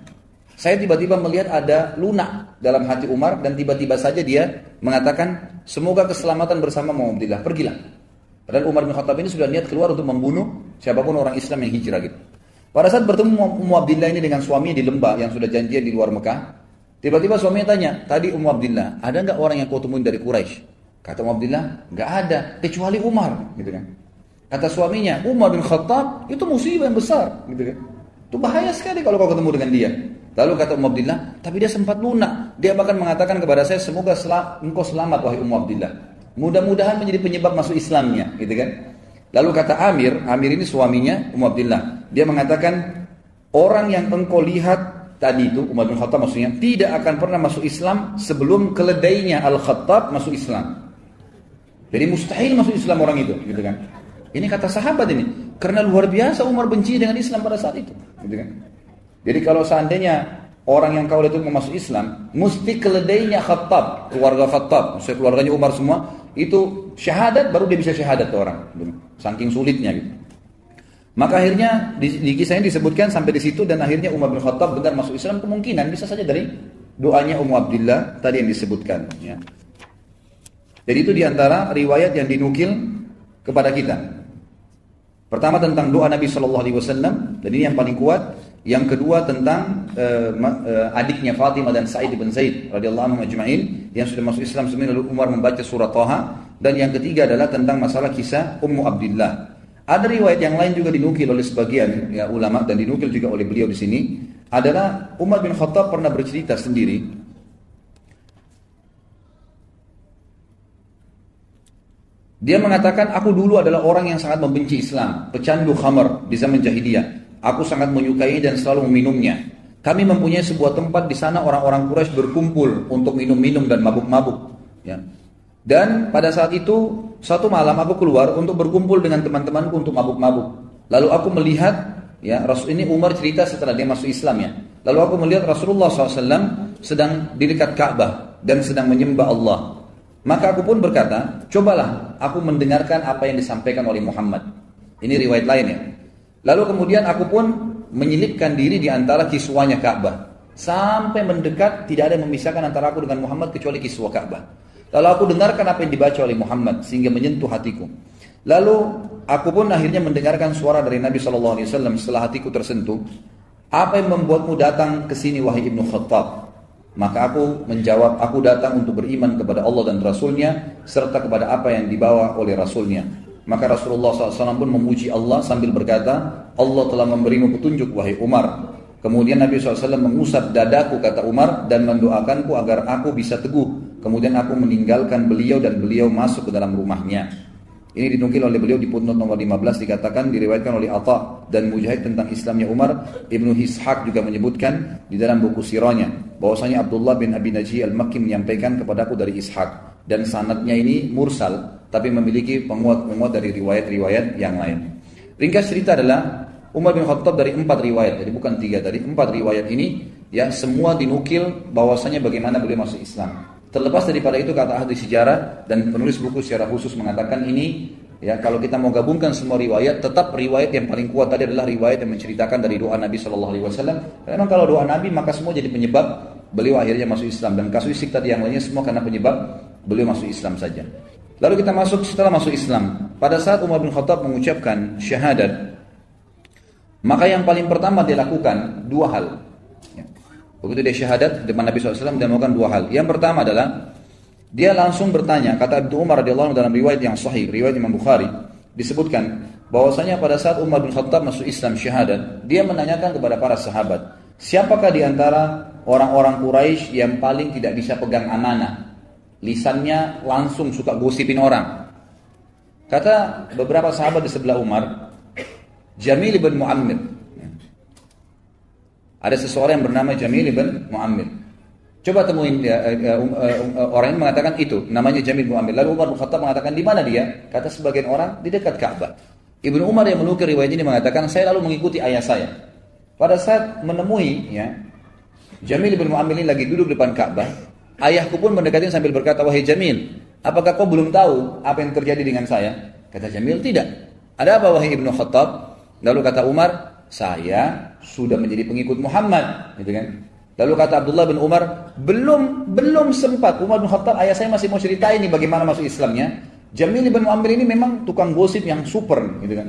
S1: saya tiba-tiba melihat ada lunak dalam hati Umar dan tiba-tiba saja dia mengatakan, semoga keselamatan bersama Ummu Abdillah, pergilah. Padahal Umar bin Khattab ini sudah niat keluar untuk membunuh siapapun orang Islam yang hijrah gitu. Pada saat bertemu Ummu Abdillah ini dengan suaminya di lembah yang sudah janjian di luar Mekah, tiba-tiba suaminya tanya, tadi Ummu Abdillah, ada nggak orang yang kau temuin dari Quraisy? Kata Ummu Abdillah, nggak ada, kecuali Umar, gitu kan. Kata suaminya, Umar bin Khattab itu musibah yang besar, gitu kan. Itu bahaya sekali kalau kau ketemu dengan dia. Lalu kata Ummu Abdillah, tapi dia sempat lunak. Dia bahkan mengatakan kepada saya, semoga engkau selamat wahai Ummu Abdillah. Mudah-mudahan menjadi penyebab masuk Islamnya, gitu kan. Lalu kata Amir ini suaminya Ummu Abdillah. Dia mengatakan, orang yang engkau lihat tadi itu, Umar bin Khattab maksudnya, tidak akan pernah masuk Islam sebelum keledainya Al-Khattab masuk Islam. Jadi mustahil masuk Islam orang itu, gitu kan. Ini kata sahabat ini, karena luar biasa Umar benci dengan Islam pada saat itu, gitu kan. Jadi kalau seandainya orang yang kau lihat itu mau masuk Islam, mesti keledainya Khattab, keluarga Khattab, maksudnya keluarganya Umar semua, itu syahadat baru dia bisa syahadat tuh orang, saking sulitnya gitu. Maka akhirnya di kisah ini disebutkan sampai di situ dan akhirnya Umar bin Khattab benar masuk Islam, kemungkinan bisa saja dari doanya Ummu Abdillah tadi yang disebutkan. Ya. Jadi itu diantara riwayat yang dinukil kepada kita. Pertama tentang doa Nabi SAW dan ini yang paling kuat. Yang kedua tentang adiknya Fatimah dan Sa'id bin Zaid radhiyallahu anhum ajma'in yang sudah masuk Islam sebelum lalu Umar membaca surah Thaha. Dan yang ketiga adalah tentang masalah kisah Ummu Abdillah. Ada riwayat yang lain juga dinukil oleh sebagian ya, ulama dan dinukil juga oleh beliau di sini adalah Umar bin Khattab pernah bercerita sendiri. Dia mengatakan, aku dulu adalah orang yang sangat membenci Islam, pecandu khamar di zaman jahiliyah. Aku sangat menyukai dan selalu meminumnya. Kami mempunyai sebuah tempat di sana orang-orang Quraisy berkumpul untuk minum-minum dan mabuk-mabuk. Ya. Dan pada saat itu, satu malam aku keluar untuk berkumpul dengan teman-temanku untuk mabuk-mabuk. Lalu aku melihat, ya Rasul ini Umar cerita setelah dia masuk Islam ya. Lalu aku melihat Rasulullah SAW sedang di dekat Ka'bah dan sedang menyembah Allah. Maka aku pun berkata, cobalah aku mendengarkan apa yang disampaikan oleh Muhammad. Ini riwayat lain ya. Lalu kemudian aku pun menyelipkan diri di antara kiswanya Ka'bah. Sampai mendekat, tidak ada yang memisahkan antara aku dengan Muhammad kecuali kiswah Ka'bah. Lalu aku dengarkan apa yang dibaca oleh Muhammad sehingga menyentuh hatiku. Lalu aku pun akhirnya mendengarkan suara dari Nabi SAW setelah hatiku tersentuh. Apa yang membuatmu datang ke sini wahai Ibnu Khattab? Maka aku menjawab, aku datang untuk beriman kepada Allah dan Rasulnya serta kepada apa yang dibawa oleh Rasulnya. Maka Rasulullah SAW pun memuji Allah sambil berkata, Allah telah memberimu petunjuk wahai Umar. Kemudian Nabi SAW mengusap dadaku kata Umar dan mendoakanku agar aku bisa teguh. Kemudian aku meninggalkan beliau dan beliau masuk ke dalam rumahnya. Ini dinukil oleh beliau di footnote nomor 15, dikatakan diriwayatkan oleh Atha dan Mujahid tentang Islamnya Umar. Ibnu Ishaq juga menyebutkan di dalam buku sirahnya bahwasanya Abdullah bin Abi Naji al-Makki menyampaikan kepadaku dari Ishaq, dan sanadnya ini mursal tapi memiliki penguat dari riwayat-riwayat yang lain. Ringkas cerita adalah Umar bin Khattab dari 4 riwayat, jadi bukan 3, dari 4 riwayat ini ya semua dinukil bahwasanya bagaimana beliau masuk Islam. Terlepas daripada itu, kata ahli sejarah dan penulis buku secara khusus mengatakan ini ya, kalau kita mau gabungkan semua riwayat, tetap riwayat yang paling kuat tadi adalah riwayat yang menceritakan dari doa Nabi SAW. Karena memang kalau doa Nabi maka semua jadi penyebab beliau akhirnya masuk Islam, dan kasuistik tadi yang lainnya semua karena penyebab beliau masuk Islam saja. Lalu kita masuk setelah masuk Islam. Pada saat Umar bin Khattab mengucapkan syahadat, maka yang paling pertama dia lakukan 2 hal. Begitu dia syahadat depan Nabi SAW, dia melakukan 2 hal. Yang pertama adalah dia langsung bertanya. Kata Ibnu Umar radhiyallahu anhu dalam riwayat yang sahih, riwayat Imam Bukhari, disebutkan bahwasanya pada saat Umar bin Khattab masuk Islam syahadat, dia menanyakan kepada para sahabat, siapakah di antara orang-orang Quraisy yang paling tidak bisa pegang amanah? Lisannya langsung suka gosipin orang. Kata beberapa sahabat di sebelah Umar, Jamil bin Mu'ammir. Ada seseorang yang bernama Jamil bin Mu'ammir. Coba temuin orang ini mengatakan itu, namanya Jamil bin Mu'ammir. Lalu Umar bin Khattab mengatakan, di mana dia? Kata sebagian orang, di dekat Ka'bah. Ibnu Umar yang menukir riwayat ini mengatakan, saya lalu mengikuti ayah saya. Pada saat menemui ya, Jamil bin Mu'ammir ini lagi duduk depan Ka'bah, ayahku pun mendekati sambil berkata, wahai Jamil, apakah kau belum tahu apa yang terjadi dengan saya? Kata Jamil, tidak. Ada apa wahai Ibnu Khattab? Lalu kata Umar, saya sudah menjadi pengikut Muhammad, gitu kan? Lalu kata Abdullah bin Umar, belum sempat Umar bin Khattab, ayah saya masih mau ceritain nih bagaimana masuk Islamnya. Jamil bin Mu'ammir ini memang tukang gosip yang super, gitu kan?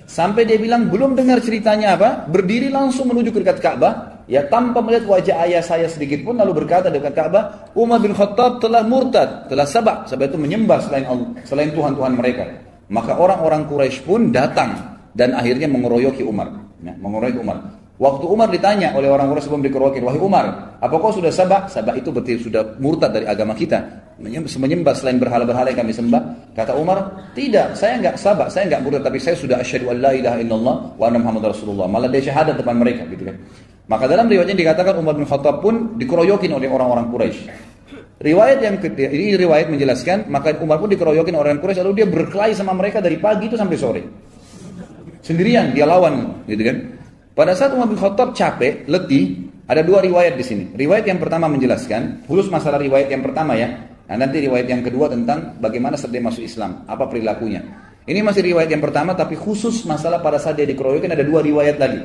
S1: Sampai dia bilang belum dengar ceritanya apa, berdiri langsung menuju ke dekat Ka'bah, ya tanpa melihat wajah ayah saya sedikit pun, lalu berkata dekat Ka'bah, Umar bin Khattab telah murtad, telah sabak itu menyembah selain Allah, selain Tuhan-Tuhan mereka. Maka orang-orang Quraisy pun datang dan akhirnya mengeroyoki Umar. Ya, mengeroyoki Umar. Waktu Umar ditanya oleh orang Quraisy sebelum dikeroyokin, wahai Umar, apa kau sudah sabak? Sabak itu berarti sudah murtad dari agama kita, menyembah selain berhala-berhala yang kami sembah. Kata Umar, tidak, saya enggak sabak, saya enggak murtad, tapi saya sudah asyhadu an la ilaha illallah wa anna Muhammadar Rasulullah. Malah dia syahadat depan mereka, gitu kan. Maka dalam riwayatnya dikatakan Umar bin Khattab pun dikeroyokin oleh orang-orang Quraisy. Riwayat yang kedua, ini riwayat menjelaskan, maka Umar pun dikeroyokin orang Quraisy, lalu dia berkelahi sama mereka dari pagi itu sampai sore. Sendirian dia lawan, gitu kan. Pada saat Umar bin Khattab capek, letih, ada 2 riwayat di sini. Riwayat yang pertama menjelaskan, khusus masalah riwayat yang pertama ya. Nah, nanti riwayat yang kedua tentang bagaimana saat dia masuk Islam, apa perilakunya. Ini masih riwayat yang pertama, tapi khusus masalah pada saat dia dikeroyokin ada 2 riwayat lagi.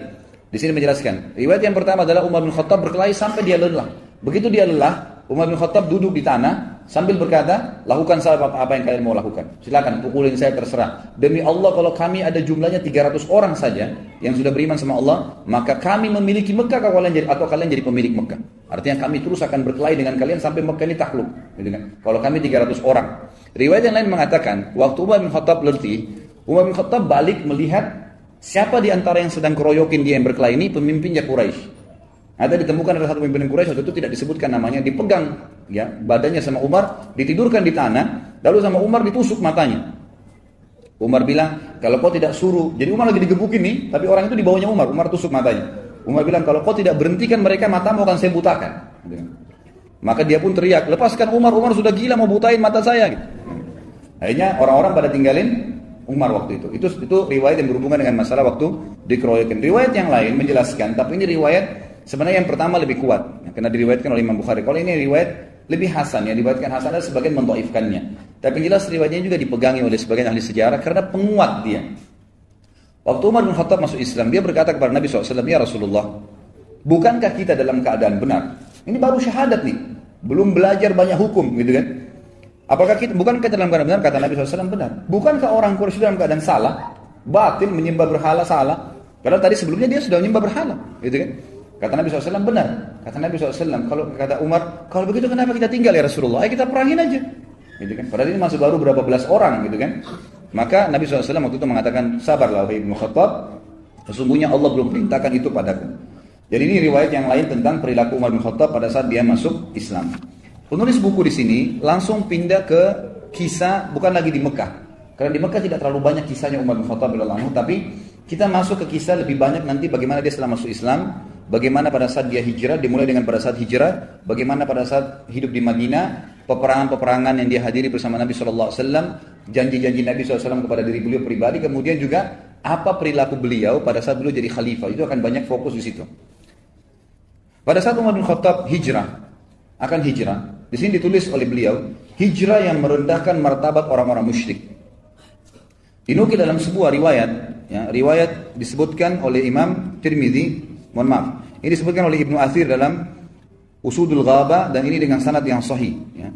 S1: Di sini menjelaskan. Riwayat yang pertama adalah Umar bin Khattab berkelahi sampai dia lelah. Begitu dia lelah, Umar bin Khattab duduk di tanah sambil berkata, lakukan apa yang kalian mau lakukan. Silakan pukulin saya, terserah. Demi Allah kalau kami ada jumlahnya 300 orang saja yang sudah beriman sama Allah, maka kami memiliki Mekah atau kalian jadi pemilik Mekah. Artinya kami terus akan berkelahi dengan kalian sampai Mekah ini takluk. Kalau kami 300 orang. Riwayat yang lain mengatakan, waktu Umar bin Khattab letih, Umar bin Khattab balik melihat siapa di antara yang sedang keroyokin dia yang berkelahi ini, pemimpinnya Quraisy. Ada ditemukan ada satu pemimpin Quraisy, waktu itu tidak disebutkan namanya, dipegang ya badannya sama Umar, ditidurkan di tanah, lalu sama Umar ditusuk matanya. Umar bilang, kalau kau tidak suruh, jadi Umar lagi digebukin nih, tapi orang itu di bawahnya Umar tusuk matanya. Umar bilang, kalau kau tidak berhentikan mereka, matamu akan saya butakan. Maka dia pun teriak, lepaskan Umar sudah gila mau butain mata saya. Akhirnya orang-orang pada tinggalin Umar waktu itu. Itu riwayat yang berhubungan dengan masalah waktu dikeroyokin. Riwayat yang lain menjelaskan, tapi ini riwayat sebenarnya yang pertama lebih kuat, karena diriwayatkan oleh Imam Bukhari. Kalau ini riwayat lebih hasan, yang diriwayatkan hasan adalah sebagian mendhaifkannya. Tapi yang jelas riwayatnya juga dipegangi oleh sebagian ahli sejarah karena penguat dia. Waktu Umar bin Khattab masuk Islam, dia berkata kepada Nabi SAW, ya Rasulullah, bukankah kita dalam keadaan benar? Ini baru syahadat nih, belum belajar banyak hukum, gitu kan? Apakah kita, bukankah dalam keadaan benar? Kata Nabi SAW, benar. Bukankah orang Quraisy dalam keadaan salah, batin, menyembah berhala salah? Karena tadi sebelumnya dia sudah menyembah berhala, gitu kan? Kata Nabi SAW, benar. Kata Nabi SAW, kalau kata Umar, kalau begitu kenapa kita tinggal ya Rasulullah? Ayo kita perangin aja. Gitu kan? Padahal ini masih baru berapa belas orang, gitu kan? Maka Nabi SAW waktu itu mengatakan, sabarlah wahai Ibnu Khattab, sesungguhnya Allah belum perintahkan itu padaku. Jadi ini riwayat yang lain tentang perilaku Umar bin Khattab pada saat dia masuk Islam. Penulis buku di sini langsung pindah ke kisah, bukan lagi di Mekah. Karena di Mekah tidak terlalu banyak kisahnya Umar bin Khattab radhiyallahu anhu, tapi kita masuk ke kisah lebih banyak nanti bagaimana dia setelah masuk Islam, bagaimana pada saat dia hijrah, dimulai dengan pada saat hijrah, bagaimana pada saat hidup di Madinah, peperangan-peperangan yang dia hadiri bersama Nabi SAW, janji-janji Nabi SAW kepada diri beliau pribadi, kemudian juga apa perilaku beliau pada saat beliau jadi khalifah. Itu akan banyak fokus di situ. Pada saat Umar bin Khattab akan hijrah, di sini ditulis oleh beliau, hijrah yang merendahkan martabat orang-orang musyrik. Dinukil dalam sebuah riwayat, ya, riwayat disebutkan oleh Imam Tirmidzi, mohon maaf, ini disebutkan oleh Ibnu Athir dalam Usudul Ghaba, dan ini dengan sanad yang sahih, ya.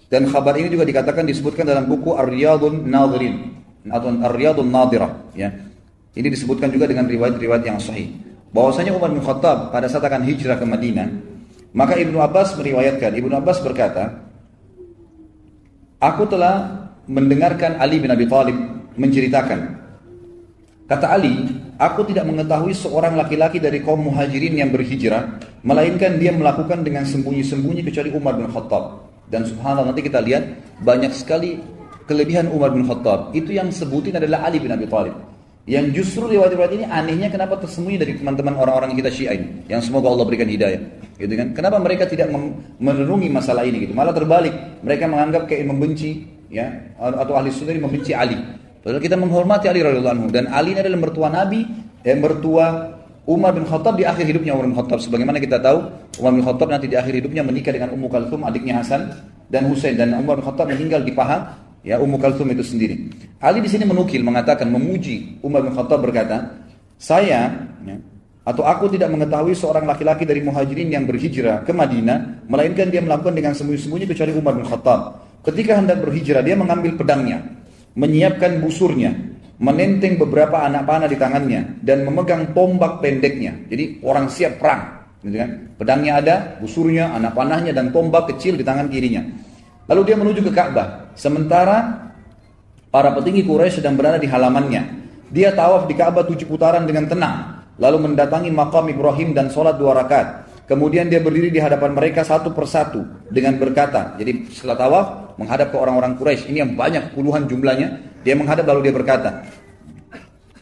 S1: Dan khabar ini juga dikatakan disebutkan dalam buku Ar-Riyadun Nadhirin atau Ar-Riyadun Nadhirah, ya. Ini disebutkan juga dengan riwayat-riwayat yang sahih, bahwasanya Umar bin Khattab pada saat akan hijrah ke Madinah, maka Ibnu Abbas meriwayatkan, Ibnu Abbas berkata, aku telah mendengarkan Ali bin Abi Thalib menceritakan. Kata Ali, aku tidak mengetahui seorang laki-laki dari kaum muhajirin yang berhijrah, melainkan dia melakukan dengan sembunyi-sembunyi kecuali Umar bin Khattab. Dan subhanallah, nanti kita lihat banyak sekali kelebihan Umar bin Khattab. Itu yang sebutin adalah Ali bin Abi Thalib. Yang justru riwayat-riwayat ini anehnya kenapa tersembunyi dari teman-teman orang-orang kita Syiah ini, yang semoga Allah berikan hidayah, gitu kan? Kenapa mereka tidak merenungi masalah ini gitu? Malah terbalik, mereka menganggap kayak membenci, ya, atau ahli sunnah membenci Ali. Padahal kita menghormati Ali radhiyallahu anhu, dan Ali ini adalah mertua Nabi, mertua Umar bin Khattab di akhir hidupnya Umar bin Khattab. Sebagaimana kita tahu, Umar bin Khattab nanti di akhir hidupnya menikah dengan Ummu Kalthum, adiknya Hasan dan Husain, dan Umar bin Khattab meninggal di paha, ya, Ummu Kalthum itu sendiri. Ali di sini menukil, mengatakan, memuji Umar bin Khattab, berkata, saya, ya, atau aku tidak mengetahui seorang laki-laki dari muhajirin yang berhijrah ke Madinah, melainkan dia melakukan dengan sembunyi-sembunyi kecuali Umar bin Khattab. Ketika hendak berhijrah, dia mengambil pedangnya, menyiapkan busurnya, menenteng beberapa anak panah di tangannya, dan memegang tombak pendeknya. Jadi orang siap perang, gitu kan? Pedangnya ada, busurnya, anak panahnya, dan tombak kecil di tangan kirinya. Lalu dia menuju ke Ka'bah, sementara para petinggi Quraisy sedang berada di halamannya. Dia tawaf di Ka'bah 7 putaran dengan tenang, lalu mendatangi makam Ibrahim dan sholat 2 rakaat. Kemudian dia berdiri di hadapan mereka satu persatu dengan berkata, jadi setelah tawaf menghadap ke orang-orang Quraisy, ini yang banyak puluhan jumlahnya, dia menghadap lalu dia berkata,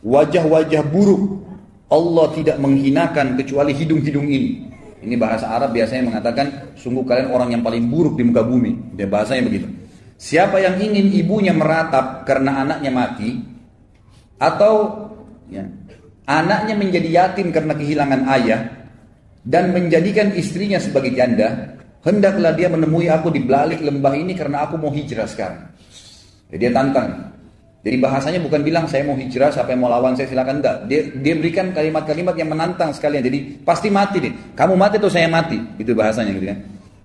S1: wajah-wajah buruk Allah tidak menghinakan kecuali hidung-hidung ini. Ini bahasa Arab biasanya mengatakan, sungguh kalian orang yang paling buruk di muka bumi. Dia bahasanya begitu. Siapa yang ingin ibunya meratap karena anaknya mati, atau, ya, anaknya menjadi yatim karena kehilangan ayah, dan menjadikan istrinya sebagai janda, hendaklah dia menemui aku di balik lembah ini karena aku mau hijrah sekarang. Jadi dia tantang. Jadi bahasanya bukan bilang saya mau hijrah, siapa yang mau lawan saya silakan, enggak. Dia berikan kalimat-kalimat yang menantang sekalian. Jadi pasti mati deh. Kamu mati atau saya mati. Itu bahasanya gitu kan.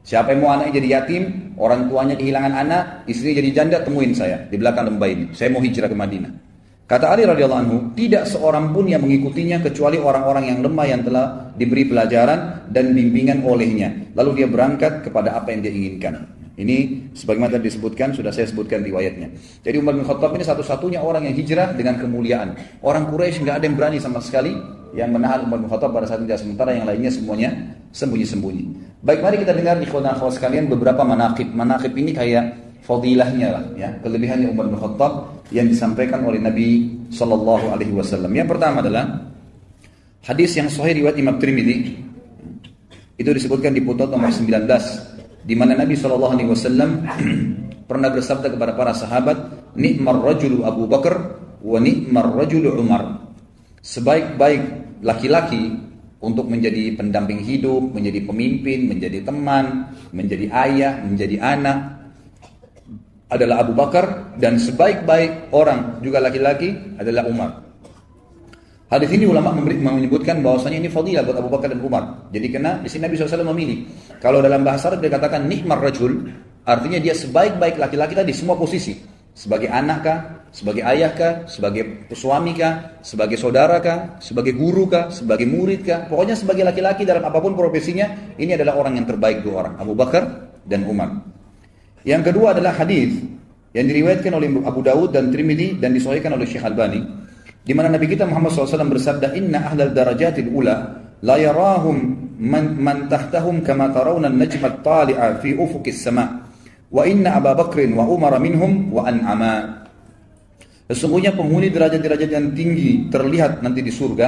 S1: Siapa yang mau anaknya jadi yatim, orang tuanya kehilangan anak, istrinya jadi janda, temuin saya di belakang lembah ini. Saya mau hijrah ke Madinah. Kata Ali radhiyallahu anhu, tidak seorang pun yang mengikutinya kecuali orang-orang yang lemah yang telah diberi pelajaran dan bimbingan olehnya. Lalu dia berangkat kepada apa yang dia inginkan. Ini sebagaimana tadi disebutkan, sudah saya sebutkan riwayatnya. Jadi Umar bin Khattab ini satu-satunya orang yang hijrah dengan kemuliaan. Orang Quraisy nggak ada yang berani sama sekali yang menahan Umar bin Khattab pada saat itu, sementara yang lainnya semuanya sembunyi-sembunyi. Baik, mari kita dengar ikhwan dan akhwat sekalian beberapa manaqib. Manaqib ini kayak fadilahnya lah, ya, kelebihannya Umar bin Khattab yang disampaikan oleh Nabi sallallahu alaihi wasallam. Yang pertama adalah hadis yang sahih riwayat Imam Tirmidzi. Itu disebutkan di putnot nomor 19, di mana Nabi sallallahu alaihi wasallam pernah bersabda kepada para sahabat, "Ni'mar rajulu Abu Bakar wa ni'mar rajulu Umar." Sebaik-baik laki-laki untuk menjadi pendamping hidup, menjadi pemimpin, menjadi teman, menjadi ayah, menjadi anak adalah Abu Bakar, dan sebaik-baik orang juga laki-laki adalah Umar. Hadis ini ulama menyebutkan bahwasanya ini fadilah buat Abu Bakar dan Umar. Jadi karena di sini Nabi SAW memilih. Kalau dalam bahasa Arab dikatakan nikmar rajul, artinya dia sebaik-baik laki-laki tadi semua posisi. Sebagai anak kah, sebagai ayah kah, sebagai suami kah, sebagai saudara kah, sebagai guru kah, sebagai murid kah. Pokoknya sebagai laki-laki dalam apapun profesinya, ini adalah orang yang terbaik dua orang, Abu Bakar dan Umar. Yang kedua adalah hadis yang diriwayatkan oleh Abu Dawud dan Tirmidzi dan disahihkan oleh Syekh Albani, di mana Nabi kita Muhammad SAW bersabda, "Inna ahlal darajatil ula la yarahum man tahtahum kama tarawna an-najma at-tali'a fi ufuqis sama', wa inna Abu Bakrin wa Umar minhum wa an'ama." Sesungguhnya penghuni derajat-derajat yang tinggi terlihat nanti di surga.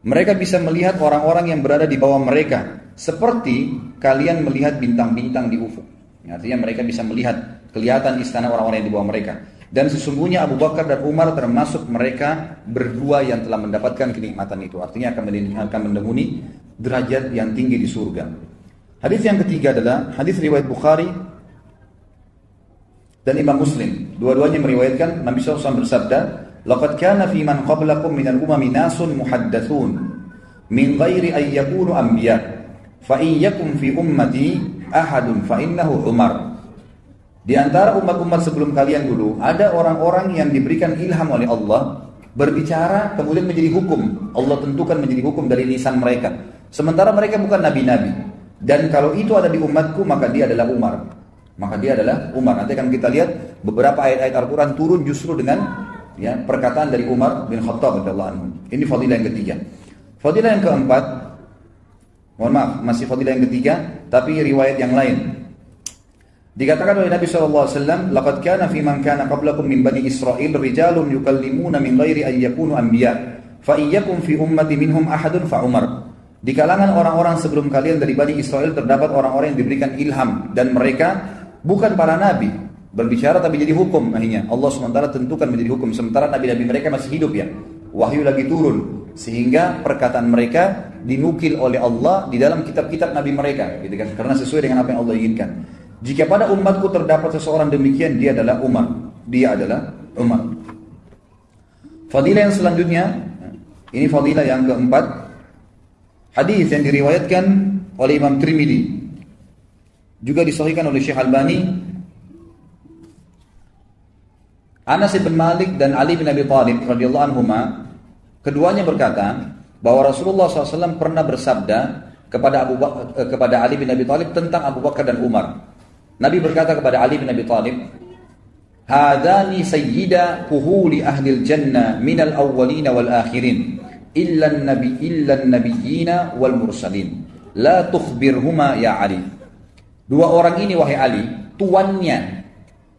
S1: Mereka bisa melihat orang-orang yang berada di bawah mereka, seperti kalian melihat bintang-bintang di ufuk. Artinya mereka bisa melihat, kelihatan istana orang-orang yang di bawah mereka. Dan sesungguhnya Abu Bakar dan Umar termasuk mereka berdua yang telah mendapatkan kenikmatan itu. Artinya akan mendenguni derajat yang tinggi di surga. Hadis yang ketiga adalah hadis riwayat Bukhari dan Imam Muslim. Dua-duanya meriwayatkan Nabi SAW bersabda, "Laqad kana fi man qablakum minal umami nasun muhaddatsun min ghairi an yakunu anbiya. Fa in yakum fi ummati ahadun fa innahu Umar." Di antara umat-umat sebelum kalian dulu ada orang-orang yang diberikan ilham oleh Allah berbicara kemudian menjadi hukum. Allah tentukan menjadi hukum dari lisan mereka. Sementara mereka bukan nabi-nabi. Dan kalau itu ada di umatku maka dia adalah Umar. Maka dia adalah Umar. Nanti akan kita lihat beberapa ayat-ayat Al-Quran turun justru dengan perkataan dari Umar bin Khattab radhiyallahu anhu. Ini fadilah yang ketiga. Fadilah yang keempat, mohon maaf, masih fadilah yang ketiga, tapi riwayat yang lain. Dikatakan oleh Nabi SAW, "Laqad kana fi man kana qablakum min bani Israil rijalun yukallimuna min ghairi an yakunu anbiya. Fa iyyakum fi ummati minhum ahadun fa Umar." Di kalangan orang-orang sebelum kalian dari Bani Israel terdapat orang-orang yang diberikan ilham dan mereka bukan para nabi berbicara tapi jadi hukum. Akhirnya Allah SWT tentukan menjadi hukum sementara nabi-nabi mereka masih hidup ya. Wahyu lagi turun sehingga perkataan mereka dinukil oleh Allah di dalam kitab-kitab nabi mereka gitu kan, karena sesuai dengan apa yang Allah inginkan. Jika pada umatku terdapat seseorang demikian, dia adalah Umar. Dia adalah Umar. Fadilah yang selanjutnya, ini fadilah yang keempat. Hadis yang diriwayatkan oleh Imam Tirmidzi, juga disahihkan oleh Syekh Albani. Anas bin Malik dan Ali bin Abi Thalib radhiyallahu anhuma, keduanya berkata bahwa Rasulullah SAW pernah bersabda kepada Ali bin Abi Thalib tentang Abu Bakar dan Umar. Nabi berkata kepada Ali bin Abi Thalib, "Hadani sayyida kuhuli ahlil jannah minal awwalina wal akhirin, illa an-nabiyyina wal mursalin. La tukhbirhuma ya Ali." Dua orang ini wahai Ali, tuannya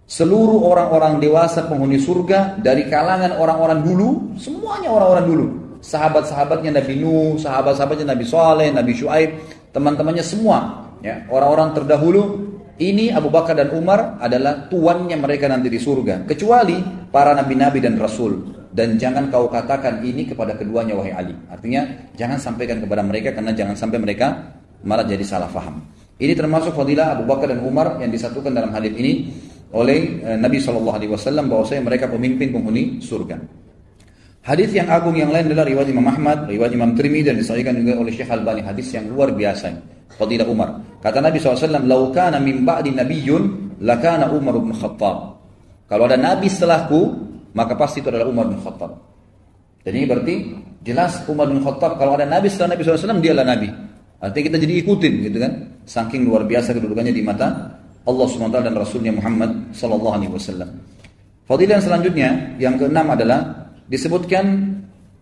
S1: seluruh orang-orang dewasa penghuni surga dari kalangan orang-orang dulu, semuanya orang-orang dulu. Sahabat-sahabatnya Nabi Nuh, sahabat-sahabatnya Nabi Saleh, Nabi Syuaib, teman-temannya semua, ya, orang-orang terdahulu. Ini Abu Bakar dan Umar adalah tuannya mereka nanti di surga, kecuali para nabi-nabi dan rasul. Dan jangan kau katakan ini kepada keduanya wahai Ali. Artinya jangan sampaikan kepada mereka, karena jangan sampai mereka malah jadi salah faham. Ini termasuk fadilah Abu Bakar dan Umar yang disatukan dalam hadis ini oleh Nabi SAW, bahwasanya mereka pemimpin penghuni surga. Hadis yang agung yang lain adalah riwayat Imam Ahmad, riwayat Imam Tirmidzi, dan disahihkan juga oleh Syekh Albani. Hadis yang luar biasa. Fadilah Umar. Kata Nabi SAW, "Lau kana min ba'di nabiyyun, lakana Umar bin Khattab." Kalau ada nabi setelahku, maka pasti itu adalah Umar bin Khattab. Jadi ini berarti jelas Umar bin Khattab, kalau ada nabi setelah Nabi SAW, dia adalah nabi. Artinya kita jadi ikutin gitu kan. Saking luar biasa kedudukannya di mata Allah SWT dan Rasulnya Muhammad SAW. Fadilah yang selanjutnya, yang keenam adalah disebutkan,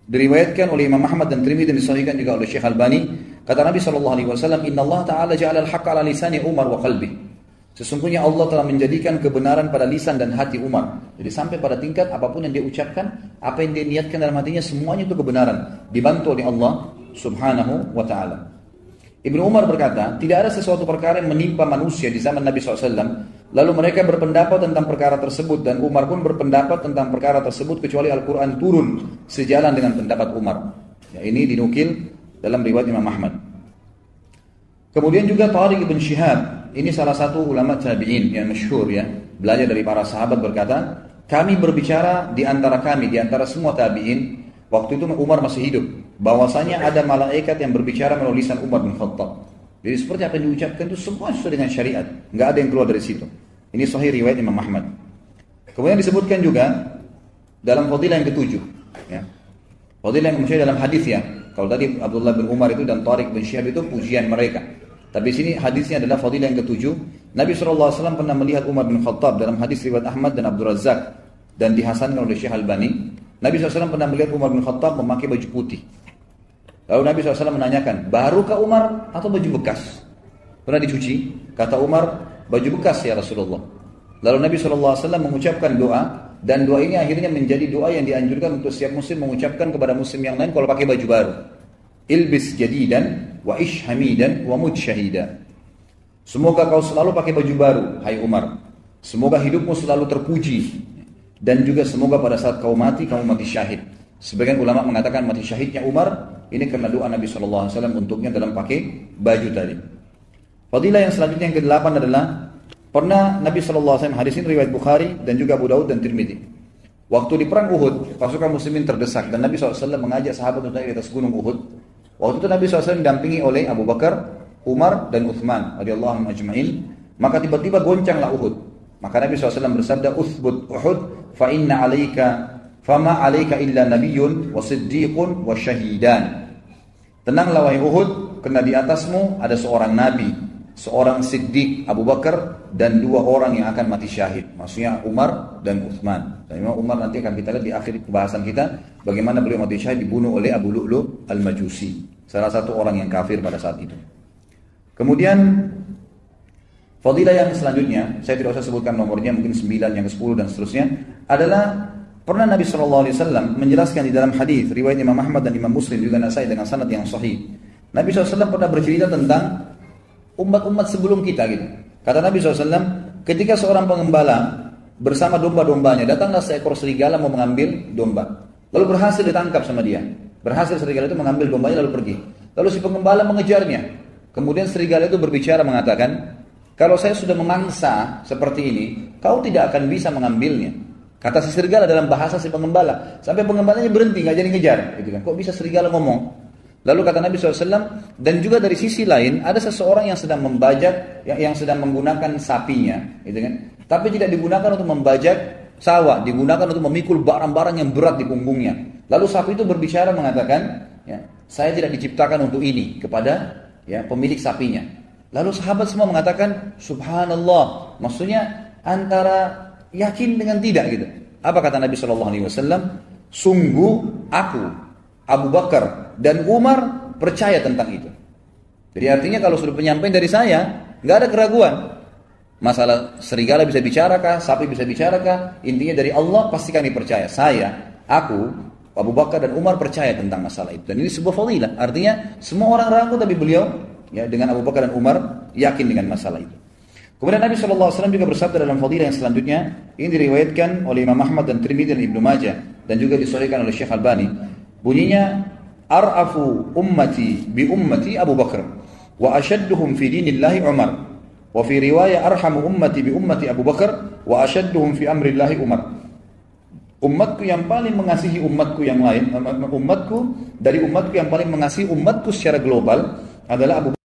S1: diriwayatkan oleh Imam Ahmad dan Tirmidzi, dan disahihkan juga oleh Syekh Albani. Kata Nabi SAW, "Inna Allah Ta'ala ja'ala al-haqqa ala lisani Umar wa qalbi." Sesungguhnya Allah telah menjadikan kebenaran pada lisan dan hati Umar. Jadi sampai pada tingkat apapun yang dia ucapkan, apa yang dia niatkan dalam hatinya, semuanya itu kebenaran, dibantu oleh Allah Subhanahu wa Ta'ala. Ibnu Umar berkata, tidak ada sesuatu perkara yang menimpa manusia di zaman Nabi SAW, lalu mereka berpendapat tentang perkara tersebut, dan Umar pun berpendapat tentang perkara tersebut, kecuali Al-Quran turun sejalan dengan pendapat Umar. Ya, ini dinukil dalam riwayat Imam Ahmad. Kemudian juga Tariq ibn Shihab, ini salah satu ulama tabi'in yang masyhur ya, belajar dari para sahabat, berkata, kami berbicara di antara kami, di antara semua tabi'in, waktu itu Umar masih hidup, bahwasanya ada malaikat yang berbicara melalui lisan Umar bin Khattab. Jadi seperti apa yang diucapkan itu semua sesuai dengan syariat, nggak ada yang keluar dari situ. Ini sahih riwayat Imam Ahmad. Kemudian disebutkan juga dalam fadilah yang ketujuh, ya. Fadilah yang maksudnya dalam hadis ya. Kalau tadi Abdullah bin Umar itu dan Tariq bin Shihab itu pujian mereka. Tapi sini hadisnya adalah fadilah yang ketujuh. Nabi SAW pernah melihat Umar bin Khattab dalam hadis riwayat Ahmad dan Abdul Razak, dan dihasankan oleh Syekh Albani. Nabi SAW pernah melihat Umar bin Khattab memakai baju putih. Lalu Nabi SAW menanyakan, barukah Umar atau baju bekas? Pernah dicuci? Kata Umar, baju bekas ya Rasulullah. Lalu Nabi SAW mengucapkan doa, dan doa ini akhirnya menjadi doa yang dianjurkan untuk setiap muslim mengucapkan kepada muslim yang lain kalau pakai baju baru. Ilbis jadidan wa ish hamidan wa mut syahida. Semoga kau selalu pakai baju baru, hai Umar. Semoga hidupmu selalu terpuji. Dan juga semoga pada saat kau mati syahid. Sebagian ulama mengatakan mati syahidnya Umar ini karena doa Nabi SAW untuknya dalam pakai baju tadi. Fadilah yang selanjutnya yang ke-8 adalah pernah Nabi SAW, hadis ini riwayat Bukhari dan juga Abu Daud dan Tirmidzi. Waktu di perang Uhud, pasukan muslimin terdesak dan Nabi SAW mengajak sahabat untuk naik di atas gunung Uhud. Waktu itu Nabi SAW didampingi oleh Abu Bakar, Umar dan Uthman radhiyallahu anhum ajma'in. Maka tiba-tiba goncanglah Uhud. Maka Nabi SAW bersabda, "Uthbut Uhud fa inna 'alaika fama 'alaika illa nabiyyun wa siddiqun wa syahidan." Tenanglah wahai Uhud, karena di atasmu ada seorang nabi, seorang siddiq Abu Bakar dan 2 orang yang akan mati syahid. Maksudnya Umar dan Uthman. Dan memang Umar nanti akan kita lihat di akhir pembahasan kita bagaimana beliau mati syahid dibunuh oleh Abu Lu'lu' al-Majusi, salah satu orang yang kafir pada saat itu. Kemudian fadilah yang selanjutnya, saya tidak usah sebutkan nomornya, mungkin 9, yang ke-10 dan seterusnya, adalah pernah Nabi SAW menjelaskan di dalam hadis riwayat Imam Ahmad dan Imam Muslim juga Nasai dengan sanad yang sahih. Nabi SAW pernah bercerita tentang umat-umat sebelum kita gitu. Kata Nabi SAW, ketika seorang pengembala bersama domba-dombanya, datanglah seekor serigala mau mengambil domba. Lalu berhasil ditangkap sama dia. Berhasil serigala itu mengambil dombanya lalu pergi. Lalu si pengembala mengejarnya. Kemudian serigala itu berbicara mengatakan, kalau saya sudah memangsa seperti ini, kau tidak akan bisa mengambilnya. Kata si serigala dalam bahasa si pengembala. Sampai pengembalanya berhenti, gak jadi ngejar. Gitu kan. Kok bisa serigala ngomong? Lalu kata Nabi SAW, dan juga dari sisi lain, ada seseorang yang sedang membajak, yang sedang menggunakan sapinya. Gitu kan. Tapi tidak digunakan untuk membajak sawah, digunakan untuk memikul barang-barang yang berat di punggungnya. Lalu sapi itu berbicara mengatakan, ya, saya tidak diciptakan untuk ini, kepada pemilik sapinya. Lalu sahabat semua mengatakan, subhanallah, maksudnya antara yakin dengan tidak gitu. Apa kata Nabi SAW? Sungguh aku, Abu Bakar dan Umar percaya tentang itu. Jadi artinya kalau sudah penyampaian dari saya, nggak ada keraguan. Masalah serigala bisa bicarakah, sapi bisa bicarakah, intinya dari Allah pasti kami percaya. Saya, aku, Abu Bakar dan Umar percaya tentang masalah itu. Dan ini sebuah fadilah. Artinya semua orang ragu tapi beliau dengan Abu Bakar dan Umar yakin dengan masalah itu. Kemudian Nabi SAW juga bersabda dalam fadilah yang selanjutnya, ini diriwayatkan oleh Imam Ahmad dan Tirmidzi dan Ibnu Majah dan juga disahihkan oleh Syekh Albani. Bunyinya, ar'afu ummati bi ummati Abu Bakar wa ashadduhum fi dinillahi Umar. Wa fi riwayah arhamu ummati bi ummati Abu Bakar wa ashadduhum fi amrillahi Umar. Umatku yang paling mengasihi umatku yang lain, umatku dari umatku yang paling mengasihi umatku secara global adalah Abu Bakar.